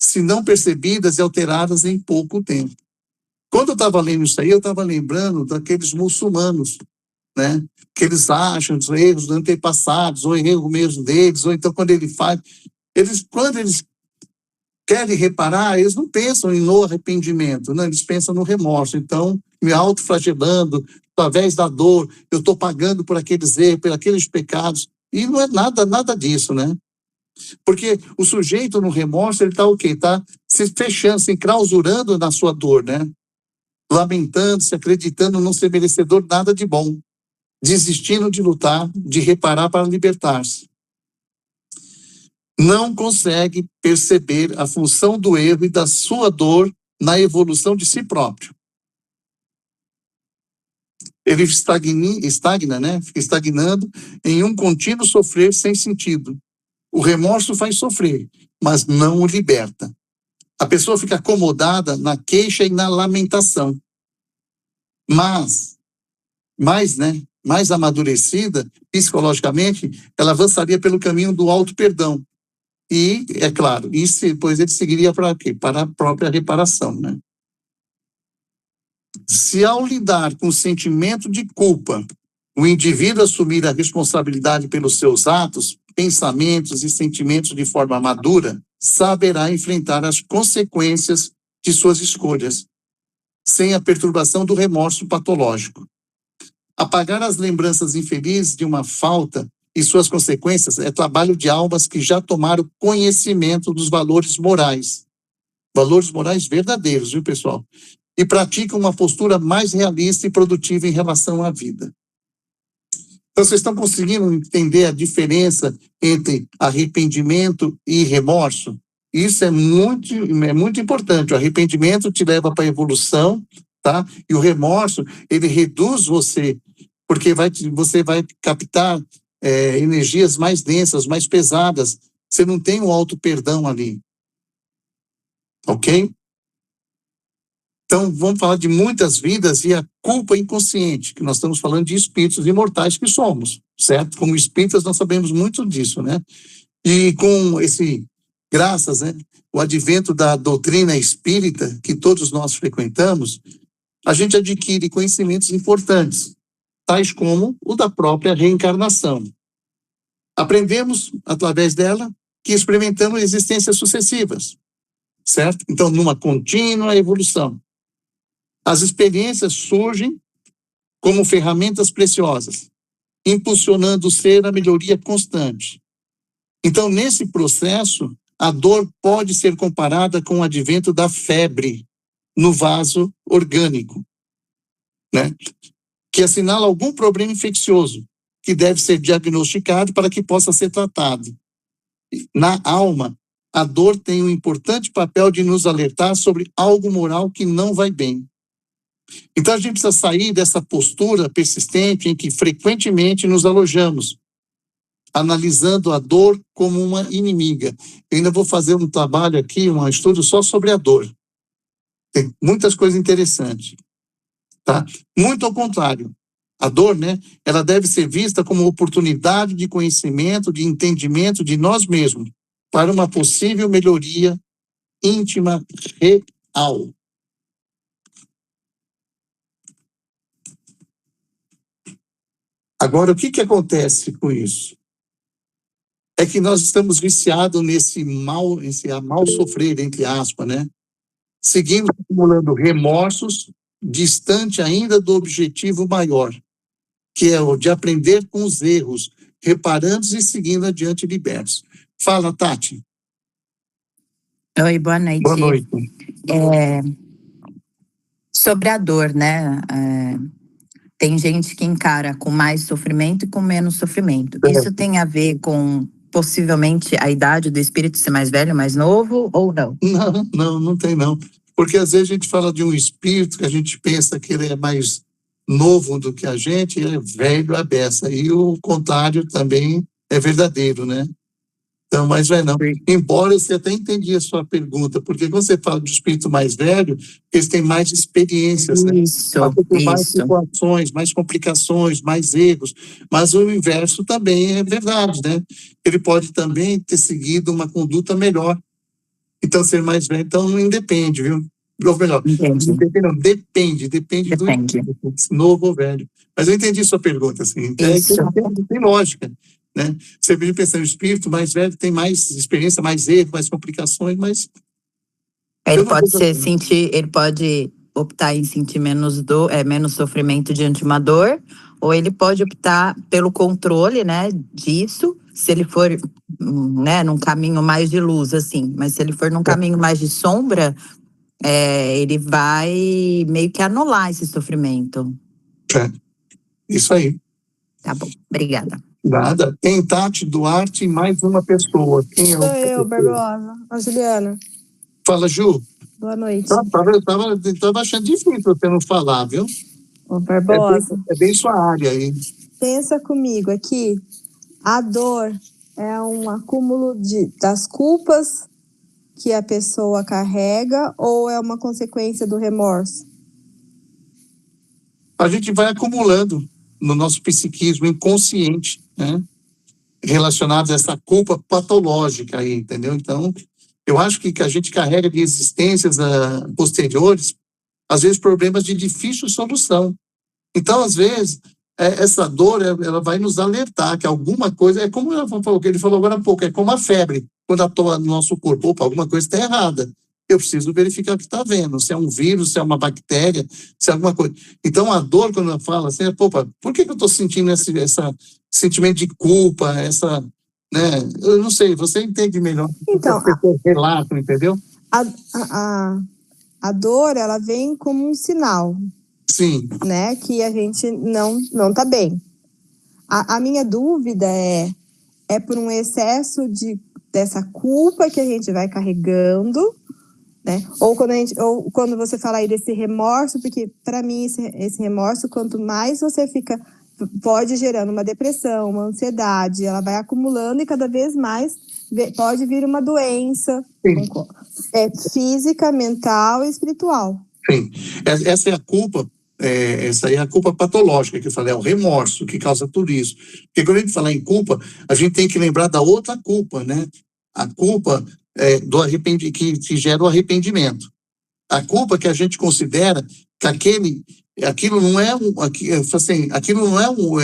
se não percebidas e alteradas em pouco tempo. Quando eu estava lendo isso aí, eu estava lembrando daqueles muçulmanos, né? Que eles acham os erros dos antepassados, ou erro mesmo deles, ou então quando quando eles querem reparar, eles não pensam no arrependimento, né? Eles pensam no remorso. Então, me autoflagelando, através da dor, eu estou pagando por aqueles erros, por aqueles pecados. E não é nada disso, né? Porque o sujeito no remorso, ele está o quê? Está se fechando, se enclausurando na sua dor, né? Lamentando-se, acreditando não ser merecedor nada de bom, desistindo de lutar, de reparar para libertar-se. Não consegue perceber a função do erro e da sua dor na evolução de si próprio. Ele estagna, né? Fica estagnando em um contínuo sofrer sem sentido. O remorso faz sofrer, mas não o liberta. A pessoa fica acomodada na queixa e na lamentação. Mas, mais amadurecida, psicologicamente, ela avançaria pelo caminho do auto-perdão. E, é claro, isso depois ele seguiria para quê? Para a própria reparação, né? Se ao lidar com o sentimento de culpa, o indivíduo assumir a responsabilidade pelos seus atos, pensamentos e sentimentos de forma madura, saberá enfrentar as consequências de suas escolhas, sem a perturbação do remorso patológico. Apagar as lembranças infelizes de uma falta e suas consequências é trabalho de almas que já tomaram conhecimento dos valores morais verdadeiros, viu, pessoal? E praticam uma postura mais realista e produtiva em relação à vida. Então, vocês estão conseguindo entender a diferença entre arrependimento e remorso? Isso é muito importante. O arrependimento te leva para a evolução, tá? E o remorso, ele reduz você, porque você vai captar energias mais densas, mais pesadas. Você não tem um auto-perdão ali. Ok? Então, vamos falar de muitas vidas e a culpa inconsciente, que nós estamos falando de espíritos imortais que somos, certo? Como espíritas, nós sabemos muito disso, né? E com graças, né, o advento da doutrina espírita, que todos nós frequentamos, a gente adquire conhecimentos importantes, tais como o da própria reencarnação. Aprendemos, através dela, que experimentamos existências sucessivas, certo? Então, numa contínua evolução. As experiências surgem como ferramentas preciosas, impulsionando o ser à melhoria constante. Então, nesse processo, a dor pode ser comparada com o advento da febre no vaso orgânico, né? Que assinala algum problema infeccioso que deve ser diagnosticado para que possa ser tratado. Na alma, a dor tem um importante papel de nos alertar sobre algo moral que não vai bem. Então, a gente precisa sair dessa postura persistente em que frequentemente nos alojamos, analisando a dor como uma inimiga. Eu ainda vou fazer um trabalho aqui, um estudo só sobre a dor. Tem muitas coisas interessantes, tá? Muito ao contrário. A dor, né, ela deve ser vista como oportunidade de conhecimento, de entendimento de nós mesmos, para uma possível melhoria íntima real. Agora, o que acontece com isso? É que nós estamos viciados nesse mal sofrer, entre aspas, né? Seguimos acumulando remorsos, distante ainda do objetivo maior, que é o de aprender com os erros, reparando e seguindo adiante libertos. Fala, Tati. Oi, boa noite. Boa noite. Sobre a dor, né? Tem gente que encara com mais sofrimento e com menos sofrimento. Isso tem a ver com, possivelmente, a idade do espírito ser mais velho, mais novo, ou não? Não tem não. Porque às vezes a gente fala de um espírito que a gente pensa que ele é mais novo do que a gente, ele é velho a beça. E o contrário também é verdadeiro, né? Então, mas não é não. Embora você até entendi a sua pergunta, porque quando você fala de espírito mais velho, eles têm mais experiências, né? Mais situações, mais complicações, mais erros. Mas o inverso também é verdade, né? Ele pode também ter seguido uma conduta melhor. Então, ser mais velho, então não independe, viu? Ou melhor, depende do novo ou velho. Mas eu entendi sua pergunta, assim. Tem lógica, né? Você vive pensando, o espírito mais velho tem mais experiência, mais erro, mais complicações, mas... Ele pode optar em sentir menos sofrimento diante de uma dor, ou ele pode optar pelo controle, né, disso, se ele for, né, num caminho mais de luz, assim. Mas se ele for num caminho mais de sombra, ele vai meio que anular esse sofrimento. Isso aí. Tá bom, obrigada. Nada. Tem Tati Duarte e mais uma pessoa. Quem é? Sou eu, Barbosa. A Juliana. Fala, Ju. Boa noite. Eu tava achando difícil você não falar, viu? Ô, Barbosa. É bem sua área aí. Pensa comigo aqui. A dor é um acúmulo das culpas que a pessoa carrega ou é uma consequência do remorso? A gente vai acumulando no nosso psiquismo inconsciente, né? Relacionado a essa culpa patológica aí, entendeu? Então, eu acho que a gente carrega de existências posteriores, às vezes, problemas de difícil solução. Então, às vezes, essa dor, ela vai nos alertar que alguma coisa, é como ele falou agora há pouco, é como a febre, quando atua no nosso corpo. Opa, alguma coisa está errada. Eu preciso verificar o que está vendo, se é um vírus, se é uma bactéria, se é alguma coisa. Então, a dor, quando eu falo assim, por que eu estou sentindo esse sentimento de culpa, né? Eu não sei, você entende melhor. Então, as pessoas relatam, entendeu? A dor, ela vem como um sinal. Sim. Né, que a gente não está bem. A minha dúvida é por um excesso dessa culpa que a gente vai carregando, né? Ou quando você fala aí desse remorso, porque para mim esse remorso, quanto mais você fica, pode gerando uma depressão, uma ansiedade, ela vai acumulando e cada vez mais pode vir uma doença física, mental e espiritual. Sim, essa é a culpa. Essa aí é a culpa patológica que eu falei, é o remorso que causa tudo isso. Porque quando a gente fala em culpa, a gente tem que lembrar da outra culpa, né? A culpa do que gera o arrependimento. A culpa que a gente considera que aquilo não é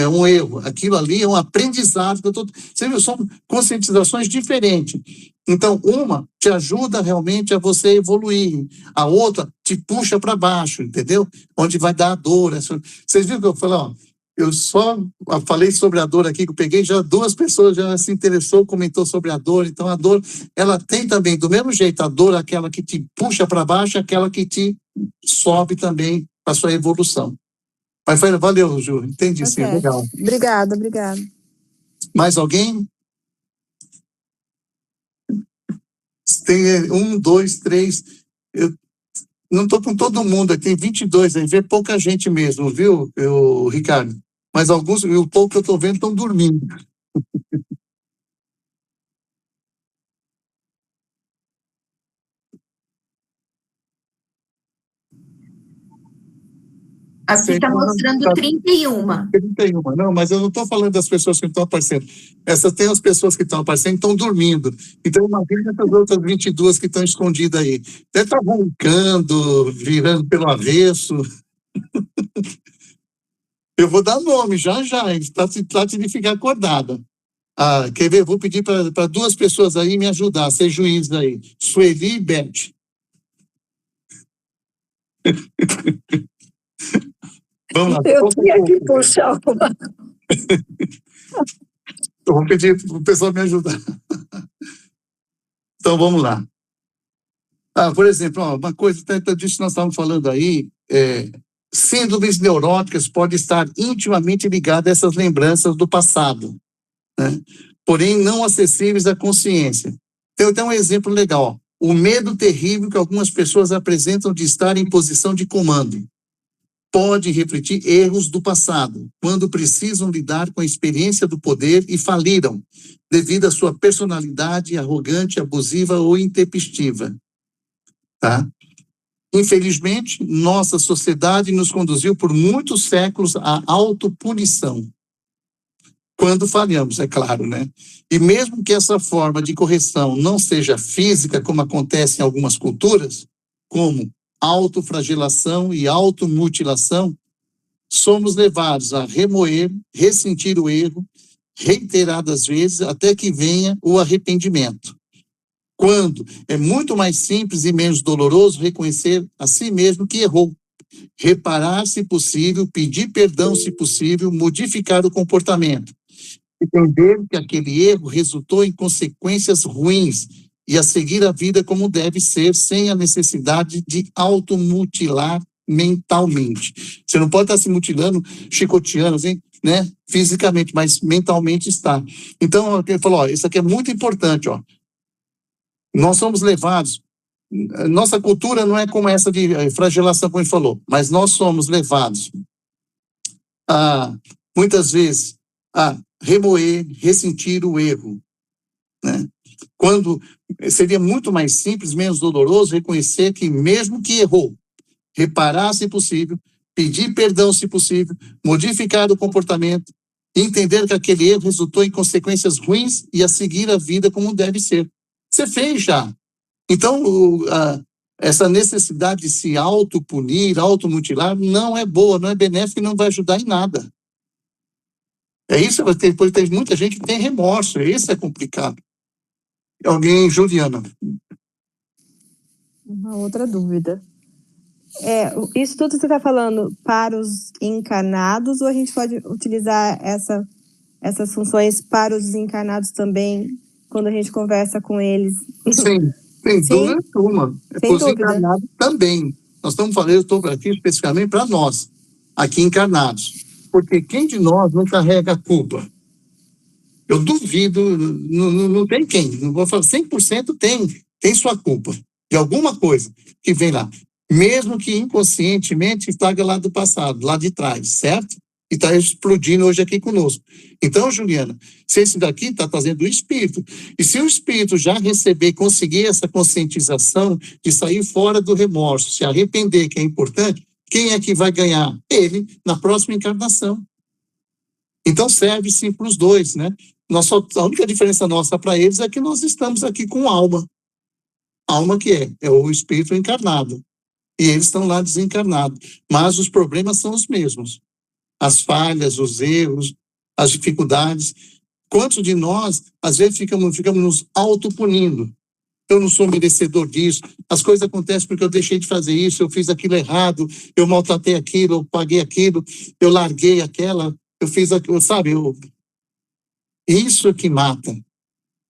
um erro, aquilo ali é um aprendizado. Você viu, são conscientizações diferentes. Então, uma te ajuda realmente a você evoluir, a outra te puxa para baixo, entendeu? Onde vai dar a dor. Vocês viram que eu falei, ó, eu só falei sobre a dor aqui, que eu peguei, já 2 pessoas já se interessou, comentou sobre a dor. Então, a dor, ela tem também, do mesmo jeito, a dor, aquela que te puxa para baixo, aquela que te sobe também para sua evolução. Mas valeu, Ju, entendi, sim, legal. Obrigada. Mais alguém? Tem 1, 2, 3. Eu não estou com todo mundo aqui, tem 22, aí vê pouca gente mesmo, viu, Ricardo? Mas alguns, o pouco que eu estou vendo, estão dormindo. Aqui está mostrando 31. 31. Não, mas eu não estou falando das pessoas que estão aparecendo. Tem as pessoas que estão aparecendo e estão dormindo. Então, imagina essas outras 22 que estão escondidas aí. Deve estar roncando, virando pelo avesso. Eu vou dar nome já, trate de ficar acordada. Quer ver? Vou pedir para 2 pessoas aí me ajudar, ser juízes aí. Sueli e Beth. Vamos lá. Eu tinha que puxar uma. Eu vou pedir para o pessoal me ajudar. Então, vamos lá. Por exemplo, uma coisa disso que nós estávamos falando aí, síndromes neuróticas podem estar intimamente ligadas a essas lembranças do passado, né? Porém não acessíveis à consciência. Então, tem um exemplo legal. O medo terrível que algumas pessoas apresentam de estar em posição de comando pode refletir erros do passado, quando precisam lidar com a experiência do poder e faliram, devido à sua personalidade arrogante, abusiva ou intempestiva. Tá? Infelizmente, nossa sociedade nos conduziu por muitos séculos à autopunição. Quando falhamos, é claro, né? E mesmo que essa forma de correção não seja física, como acontece em algumas culturas, como autoflagelação e automutilação, somos levados a remoer, ressentir o erro, reiteradas vezes, até que venha o arrependimento. Quando é muito mais simples e menos doloroso reconhecer a si mesmo que errou, reparar se possível, pedir perdão se possível, modificar o comportamento, entender que aquele erro resultou em consequências ruins e a seguir a vida como deve ser, sem a necessidade de automutilar mentalmente. Você não pode estar se mutilando, chicoteando, assim, né, fisicamente, mas mentalmente está. Então, ele falou, isso aqui é muito importante, ó. Nós somos levados, nossa cultura não é como essa de flagelação, como ele falou, mas nós somos levados muitas vezes, a remoer, ressentir o erro, né? Quando seria muito mais simples, menos doloroso, reconhecer que mesmo que errou, reparar se possível, pedir perdão se possível, modificar o comportamento, entender que aquele erro resultou em consequências ruins e a seguir a vida como deve ser. Você fez já. Então, essa necessidade de se autopunir, automutilar, não é boa, não é benéfica e não vai ajudar em nada. É isso, depois tem muita gente que tem remorso, isso é complicado. Alguém, Juliana? Uma outra dúvida. Isso tudo você está falando para os encarnados ou a gente pode utilizar essas funções para os desencarnados também, quando a gente conversa com eles? Sim, sem dúvida nenhuma. Para os encarnados também. Nós estamos falando, eu estou aqui especificamente para nós, aqui encarnados. Porque quem de nós não carrega a culpa? Eu duvido, não tem quem, não vou falar, 100% tem sua culpa, de alguma coisa que vem lá, mesmo que inconscientemente estaria lá do passado, lá de trás, certo? E está explodindo hoje aqui conosco. Então, Juliana, se esse daqui está trazendo o espírito, e se o espírito já receber, conseguir essa conscientização de sair fora do remorso, se arrepender, que é importante, quem é que vai ganhar? Ele, na próxima encarnação. Então serve sim para os dois, né? A única diferença nossa para eles é que nós estamos aqui com alma. Alma que é o espírito encarnado. E eles estão lá desencarnados. Mas os problemas são os mesmos. As falhas, os erros, as dificuldades. Quantos de nós, às vezes, ficamos nos autopunindo? Eu não sou merecedor disso. As coisas acontecem porque eu deixei de fazer isso, eu fiz aquilo errado, eu maltratei aquilo, eu paguei aquilo, eu larguei aquela, eu fiz aquilo, sabe? Isso é que mata.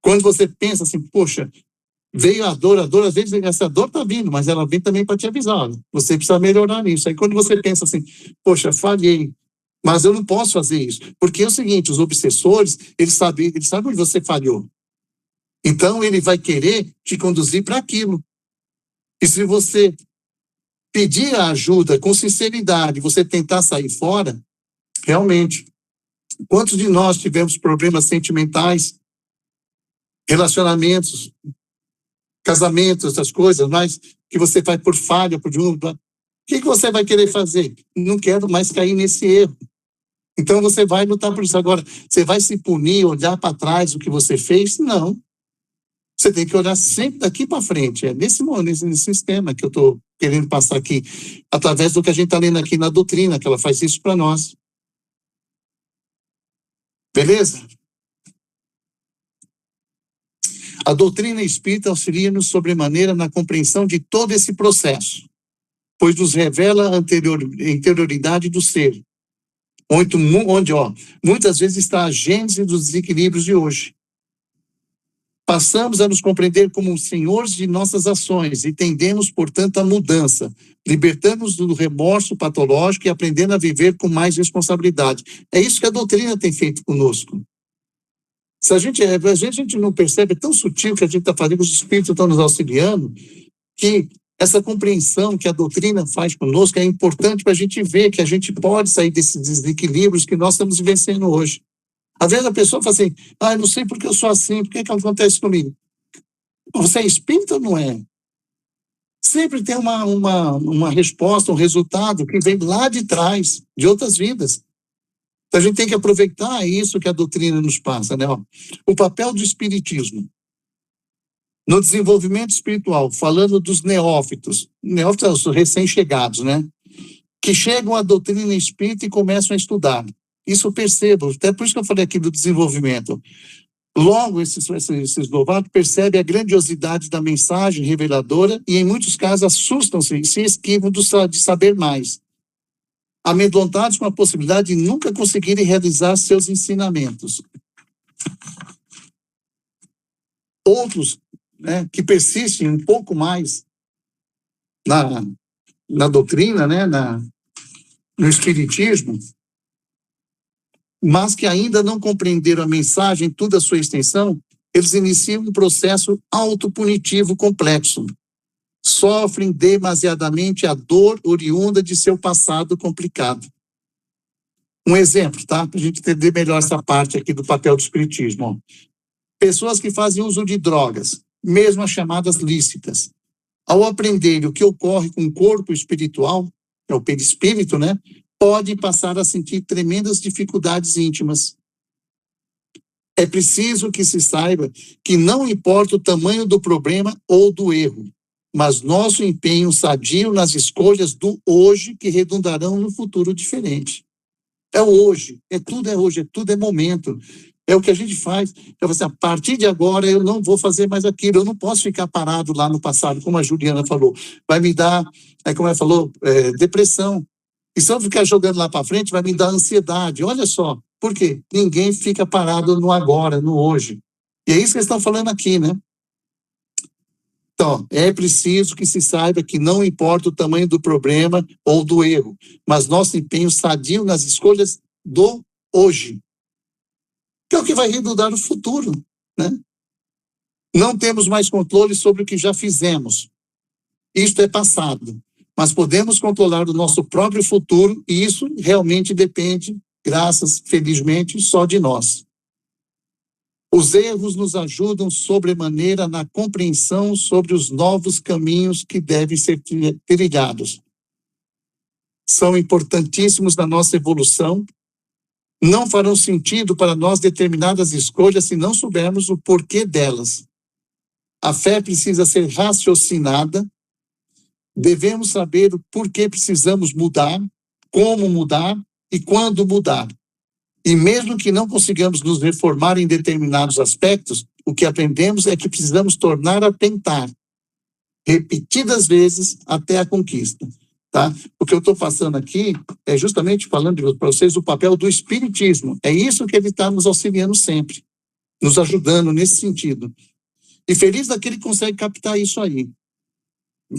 Quando você pensa assim, poxa, veio a dor, às vezes essa dor está vindo, mas ela vem também para te avisar, olha, você precisa melhorar nisso. Aí quando você pensa assim, poxa, falhei, mas eu não posso fazer isso. Porque é o seguinte, os obsessores, eles sabem onde você falhou. Então ele vai querer te conduzir para aquilo. E se você pedir a ajuda com sinceridade, você tentar sair fora, realmente, quantos de nós tivemos problemas sentimentais, relacionamentos, casamentos, essas coisas, mas que você vai por falha, que que você vai querer fazer? Não quero mais cair nesse erro. Então você vai lutar por isso. Agora, você vai se punir, olhar para trás o que você fez? Não. Você tem que olhar sempre daqui para frente. É nesse sistema que eu estou querendo passar aqui, através do que a gente está lendo aqui na doutrina, que ela faz isso para nós. Beleza? A doutrina espírita auxilia-nos sobremaneira na compreensão de todo esse processo, pois nos revela a interioridade do ser, onde muitas vezes está a gênese dos desequilíbrios de hoje. Passamos a nos compreender como senhores de nossas ações e tendemos, portanto, à mudança, libertando-nos do remorso patológico e aprendendo a viver com mais responsabilidade. É isso que a doutrina tem feito conosco. Se a gente não percebe, é tão sutil que a gente está fazendo, os espíritos estão nos auxiliando, que essa compreensão que a doutrina faz conosco é importante para a gente ver que a gente pode sair desses desequilíbrios que nós estamos vivenciando hoje. Às vezes a pessoa fala assim, eu não sei porque eu sou assim, por que acontece comigo? Você é espírita ou não é? Sempre tem uma resposta, um resultado que vem lá de trás, de outras vidas. Então a gente tem que aproveitar isso que a doutrina nos passa, né? O papel do espiritismo no desenvolvimento espiritual, falando dos neófitos são os recém-chegados, né? Que chegam à doutrina espírita e começam a estudar. Isso eu percebo, até por isso que eu falei aqui do desenvolvimento. Logo, esses novatos percebem a grandiosidade da mensagem reveladora e, em muitos casos, assustam-se e se esquivam de saber mais, amedrontados com a possibilidade de nunca conseguirem realizar seus ensinamentos. Outros, né, que persistem um pouco mais na doutrina, né, no espiritismo, mas que ainda não compreenderam a mensagem em toda a sua extensão, eles iniciam um processo autopunitivo complexo. Sofrem demasiadamente a dor oriunda de seu passado complicado. Um exemplo, tá? Para a gente entender melhor essa parte aqui do papel do espiritismo. Pessoas que fazem uso de drogas, mesmo as chamadas lícitas, ao aprenderem o que ocorre com o corpo espiritual, é o perispírito, né? Podem passar a sentir tremendas dificuldades íntimas. É preciso que se saiba que não importa o tamanho do problema ou do erro, mas nosso empenho sadio nas escolhas do hoje que redundarão no futuro diferente. É o hoje, tudo é momento. É o que a gente faz. Eu falo assim, a partir de agora eu não vou fazer mais aquilo, eu não posso ficar parado lá no passado, como a Juliana falou. Vai me dar, como ela falou, depressão. E se eu ficar jogando lá para frente, vai me dar ansiedade. Olha só, por quê? Ninguém fica parado no agora, no hoje. E é isso que eles estão falando aqui, né? Então, é preciso que se saiba que não importa o tamanho do problema ou do erro, mas nosso empenho sadio nas escolhas do hoje, que é o que vai redundar no futuro, né? Não temos mais controle sobre o que já fizemos. Isto é passado. Mas podemos controlar o nosso próprio futuro e isso realmente depende, felizmente, só de nós. Os erros nos ajudam sobremaneira na compreensão sobre os novos caminhos que devem ser trilhados. São importantíssimos na nossa evolução. Não farão sentido para nós determinadas escolhas se não soubermos o porquê delas. A fé precisa ser raciocinada. Devemos saber o porquê precisamos mudar, como mudar e quando mudar. E mesmo que não consigamos nos reformar em determinados aspectos, o que aprendemos é que precisamos tornar a tentar, repetidas vezes até a conquista. Tá? O que eu estou passando aqui é justamente falando para vocês o papel do espiritismo. É isso que ele está nos auxiliando sempre, nos ajudando nesse sentido. E feliz daquele que consegue captar isso aí.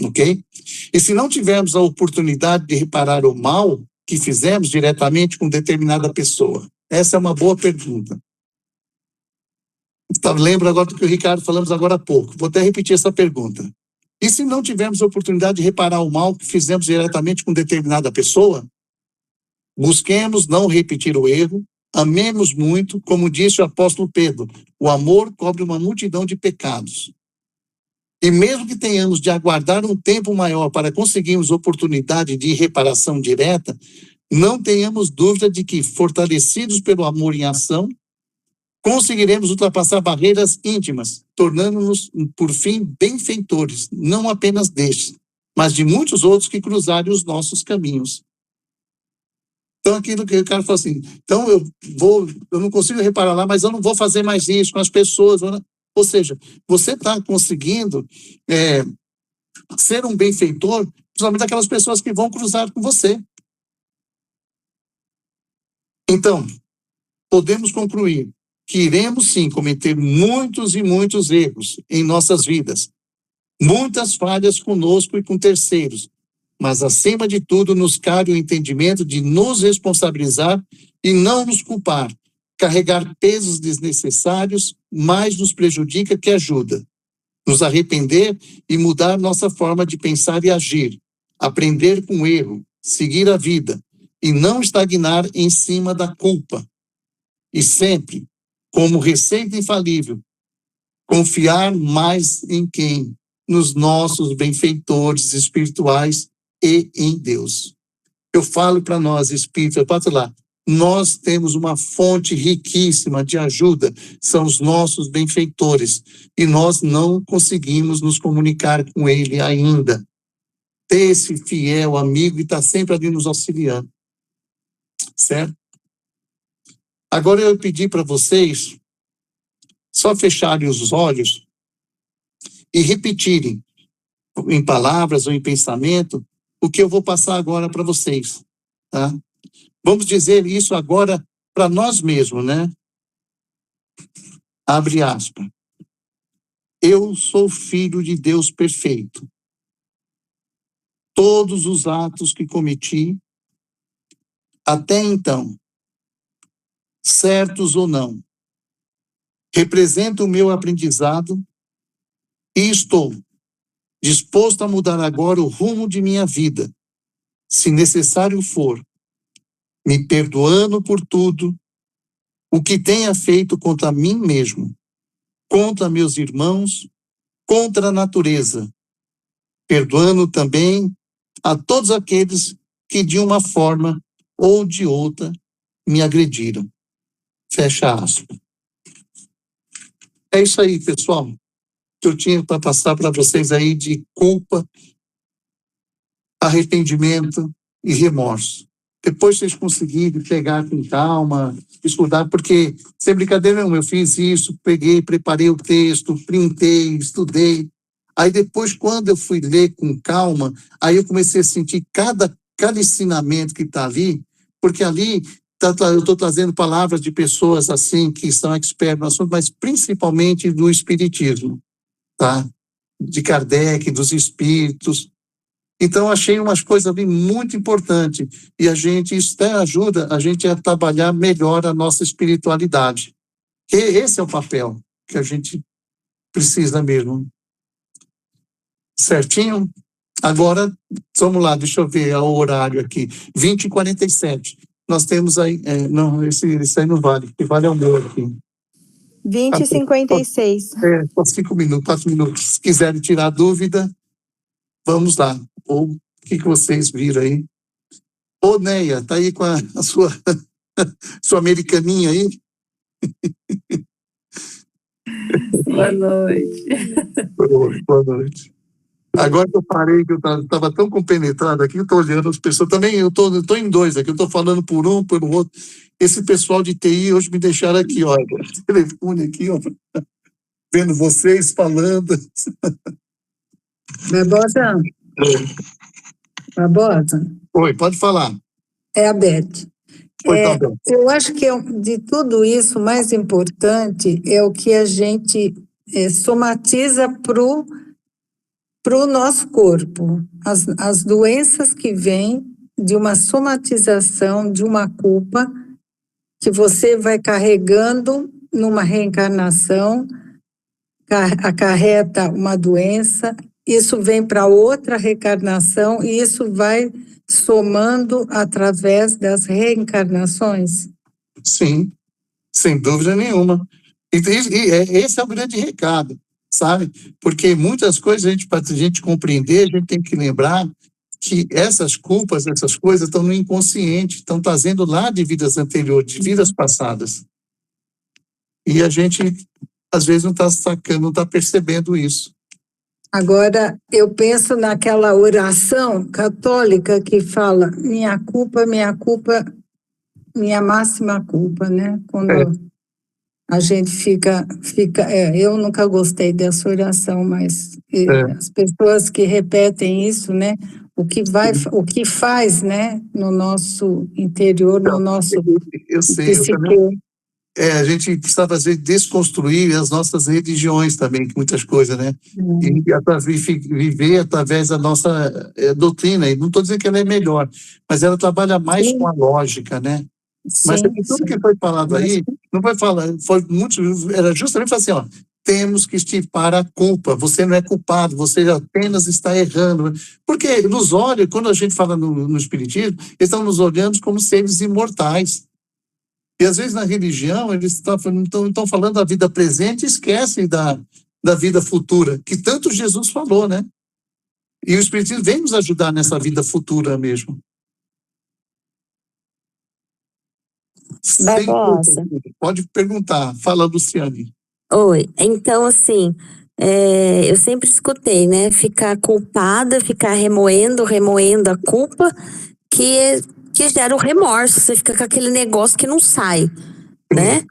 Ok? E se não tivermos a oportunidade de reparar o mal que fizemos diretamente com determinada pessoa? Essa é uma boa pergunta. Lembro agora do que o Ricardo falamos agora há pouco. Vou até repetir essa pergunta. E se não tivermos a oportunidade de reparar o mal que fizemos diretamente com determinada pessoa? Busquemos não repetir o erro, amemos muito, como disse o apóstolo Pedro, o amor cobre uma multidão de pecados. E mesmo que tenhamos de aguardar um tempo maior para conseguirmos oportunidade de reparação direta, não tenhamos dúvida de que, fortalecidos pelo amor em ação, conseguiremos ultrapassar barreiras íntimas, tornando-nos, por fim, benfeitores, não apenas destes, mas de muitos outros que cruzarem os nossos caminhos. Então, aquilo que o cara fala assim, então eu não consigo reparar lá, mas eu não vou fazer mais isso com as pessoas. Ou seja, você está conseguindo ser um benfeitor, principalmente aquelas pessoas que vão cruzar com você. Então, podemos concluir que iremos sim cometer muitos e muitos erros em nossas vidas, muitas falhas conosco e com terceiros, mas acima de tudo nos cabe o entendimento de nos responsabilizar e não nos culpar. Carregar pesos desnecessários mais nos prejudica que ajuda. Nos arrepender e mudar nossa forma de pensar e agir, aprender com o erro, seguir a vida e não estagnar em cima da culpa. E sempre, como receita infalível, confiar mais em quem? Nos nossos benfeitores espirituais e em Deus. Eu falo para nós, espíritos, eu passo lá, nós temos uma fonte riquíssima de ajuda, são os nossos benfeitores, e nós não conseguimos nos comunicar com ele ainda. Ter esse fiel amigo e está sempre ali nos auxiliando. Certo? Agora eu pedi para vocês só fecharem os olhos e repetirem, em palavras ou em pensamento, o que eu vou passar agora para vocês. Tá? Vamos dizer isso agora para nós mesmos, né? Abre aspas. Eu sou filho de Deus perfeito. Todos os atos que cometi, até então, certos ou não, representam o meu aprendizado e estou disposto a mudar agora o rumo de minha vida, se necessário for, me perdoando por tudo o que tenha feito contra mim mesmo, contra meus irmãos, contra a natureza, perdoando também a todos aqueles que de uma forma ou de outra me agrediram. Fecha aspas. É isso aí, pessoal, que eu tinha para passar para vocês aí de culpa, arrependimento e remorso. Depois vocês conseguirem pegar com calma, estudar, porque, sem brincadeira nenhuma, eu fiz isso, peguei, preparei o texto, printei, estudei. Aí depois, quando eu fui ler com calma, aí eu comecei a sentir cada ensinamento que está ali, porque ali eu estou trazendo palavras de pessoas assim, que são expertos no assunto, mas principalmente do espiritismo, tá? De Kardec, dos espíritos. Então, achei umas coisas ali muito importantes. E isso até ajuda a gente a trabalhar melhor a nossa espiritualidade. E esse é o papel que a gente precisa mesmo. Certinho? Agora, vamos lá, deixa eu ver o horário aqui. 20h47. Nós temos aí... não, esse aí não vale. O que vale é o meu aqui. 20h56. Só 5 minutos, 4 minutos. Se quiserem tirar dúvida, vamos lá. Ou o que vocês viram aí? Ô, Neia, tá aí com a sua, sua americaninha aí? Boa noite. Boa noite. Agora que eu parei, que eu estava tão compenetrado aqui, eu estou olhando as pessoas. Também eu tô em dois aqui, eu estou falando por um, por outro. Esse pessoal de TI hoje me deixaram aqui, ó, telefone aqui, ó, vendo vocês falando. Barbosa? Barbosa? Oi, pode falar. É a Beth. Tá eu acho que de tudo isso, o mais importante é o que a gente somatiza para o nosso corpo. As doenças que vêm de uma somatização, de uma culpa, que você vai carregando numa reencarnação, acarreta uma doença, isso vem para outra reencarnação e isso vai somando através das reencarnações? Sim, sem dúvida nenhuma. E esse é o grande recado. sabe? Porque muitas coisas, para a gente compreender, a gente tem que lembrar que essas culpas, essas coisas estão no inconsciente, estão trazendo lá de vidas anteriores, de vidas passadas. E a gente, às vezes, não está sacando, não está percebendo isso. Agora, eu penso naquela oração católica que fala minha culpa, minha máxima culpa, né? Quando a gente fica eu nunca gostei dessa oração, mas as pessoas que repetem isso, né? O que faz, né? No nosso interior, no nosso eu sei, eu também. A gente precisava, às vezes, desconstruir as nossas religiões também, que muitas coisas, né? E viver através da nossa doutrina. E não estou dizendo que ela é melhor, mas ela trabalha mais com a lógica, né? Mas tudo que foi falado aí, não foi falado, era justamente falar assim, ó, temos que extirpar a culpa, você não é culpado, você apenas está errando. Porque nos olhos, quando a gente fala no Espiritismo, eles estão nos olhando como seres imortais. E às vezes na religião eles estão falando da vida presente e esquecem da vida futura, que tanto Jesus falou, né? E o Espiritismo vem nos ajudar nessa vida futura mesmo. Barbosa. Pode perguntar, fala, Luciane. Oi, então assim, eu sempre escutei, né? Ficar culpada, ficar remoendo a culpa, que gera o remorso, você fica com aquele negócio que não sai, né?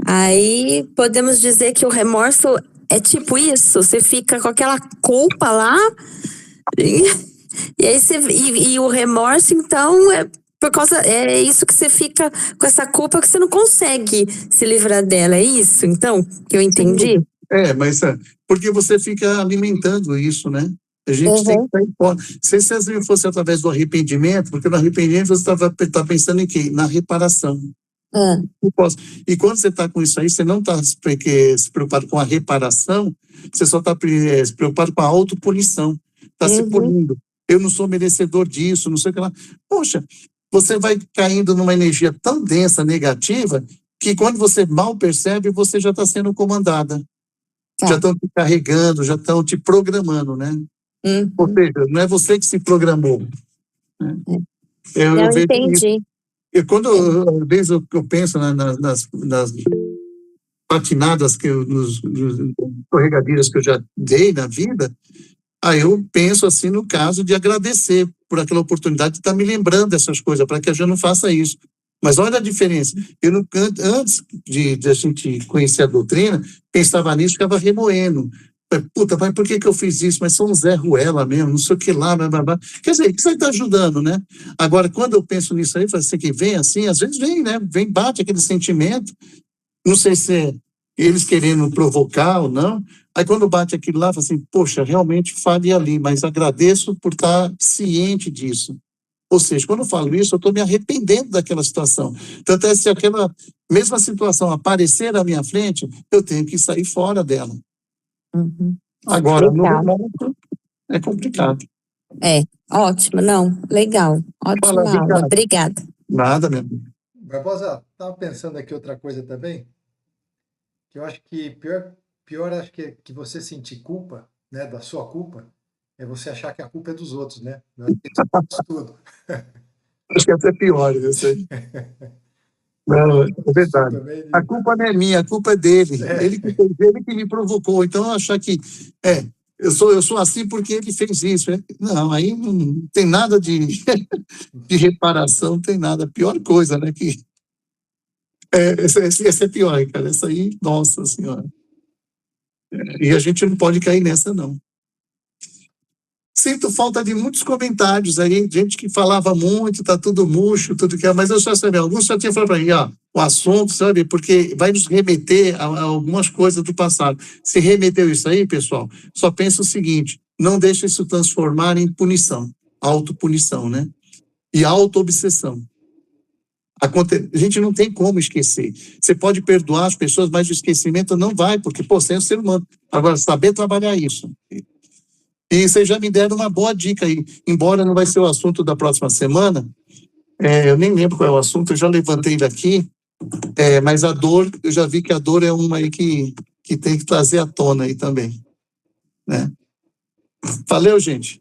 Aí podemos dizer que o remorso é tipo isso, você fica com aquela culpa lá, e aí o remorso, então, por causa, é isso que você fica com essa culpa que você não consegue se livrar dela, é isso, então, que eu entendi? Mas porque você fica alimentando isso, né? A gente tem que estar em fora. Se fosse através do arrependimento, porque no arrependimento você está pensando em quê? Na reparação. E quando você está com isso aí, você não está se preocupado com a reparação, você só está se preocupado com a autopunição. Está se punindo. Eu não sou merecedor disso, não sei o que lá. Poxa, você vai caindo numa energia tão densa, negativa, que quando você mal percebe, você já está sendo comandada. Já estão te carregando, já estão te programando, né? Ou seja, não é você que se programou. Né? Eu entendi. Às vezes eu penso nas patinadas, nos escorregadias que eu já dei na vida, aí eu penso assim no caso de agradecer por aquela oportunidade de estar me lembrando dessas coisas, para que a gente não faça isso. Mas olha a diferença. Eu antes de a gente conhecer a doutrina, pensava nisso, ficava remoendo. Puta, mas por que eu fiz isso? Mas sou um Zé Ruela mesmo, não sei o que lá, blá, blá, blá. Quer dizer, isso aí está ajudando, né? Agora, quando eu penso nisso aí, assim, que vem assim, às vezes vem, né? Bate aquele sentimento, não sei se é eles querendo provocar ou não. Aí quando bate aquilo lá, fala assim, poxa, realmente falhei ali, mas agradeço por estar ciente disso. Ou seja, quando eu falo isso, eu estou me arrependendo daquela situação. Tanto é, se aquela mesma situação aparecer na minha frente, eu tenho que sair fora dela. Agora, no momento, é complicado. Ótimo, não, legal. Ótima aula, obrigada. Nada mesmo. Barbosa, estava pensando aqui outra coisa também, que eu acho que pior acho que você sentir culpa, né, da sua culpa, é você achar que a culpa é dos outros, né? Tudo. Acho que até pior, eu sei. Não, é verdade. A culpa não é minha, a culpa é dele. Ele que me provocou. Então, achar que eu sou assim porque ele fez isso. Não, aí não tem nada de reparação, não tem nada. A pior coisa, né? Essa é pior, cara. Essa aí, nossa senhora. E a gente não pode cair nessa, não. Sinto falta de muitos comentários aí, gente que falava muito, tá tudo murcho, tudo que é, mas eu só sabia, alguns já tinham falado para mim, o assunto, sabe, porque vai nos remeter a algumas coisas do passado. Se remeteu isso aí, pessoal, só pensa o seguinte, não deixa isso transformar em punição, autopunição, né? E auto-obsessão. A gente não tem como esquecer. Você pode perdoar as pessoas, mas o esquecimento não vai, porque, você é um ser humano. Agora, saber trabalhar isso. E vocês já me deram uma boa dica aí, embora não vai ser o assunto da próxima semana, eu nem lembro qual é o assunto, eu já levantei daqui, mas a dor, eu já vi que a dor é uma aí que que tem que trazer à tona aí também, né? Valeu, gente.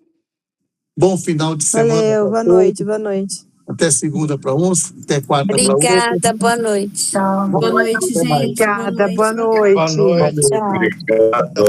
Bom final de semana. Valeu, boa noite, boa noite. Até segunda para uns, até quarta para outros. Obrigada, boa noite. Boa noite, gente. Obrigada, boa noite. Boa noite. Tchau. Obrigado.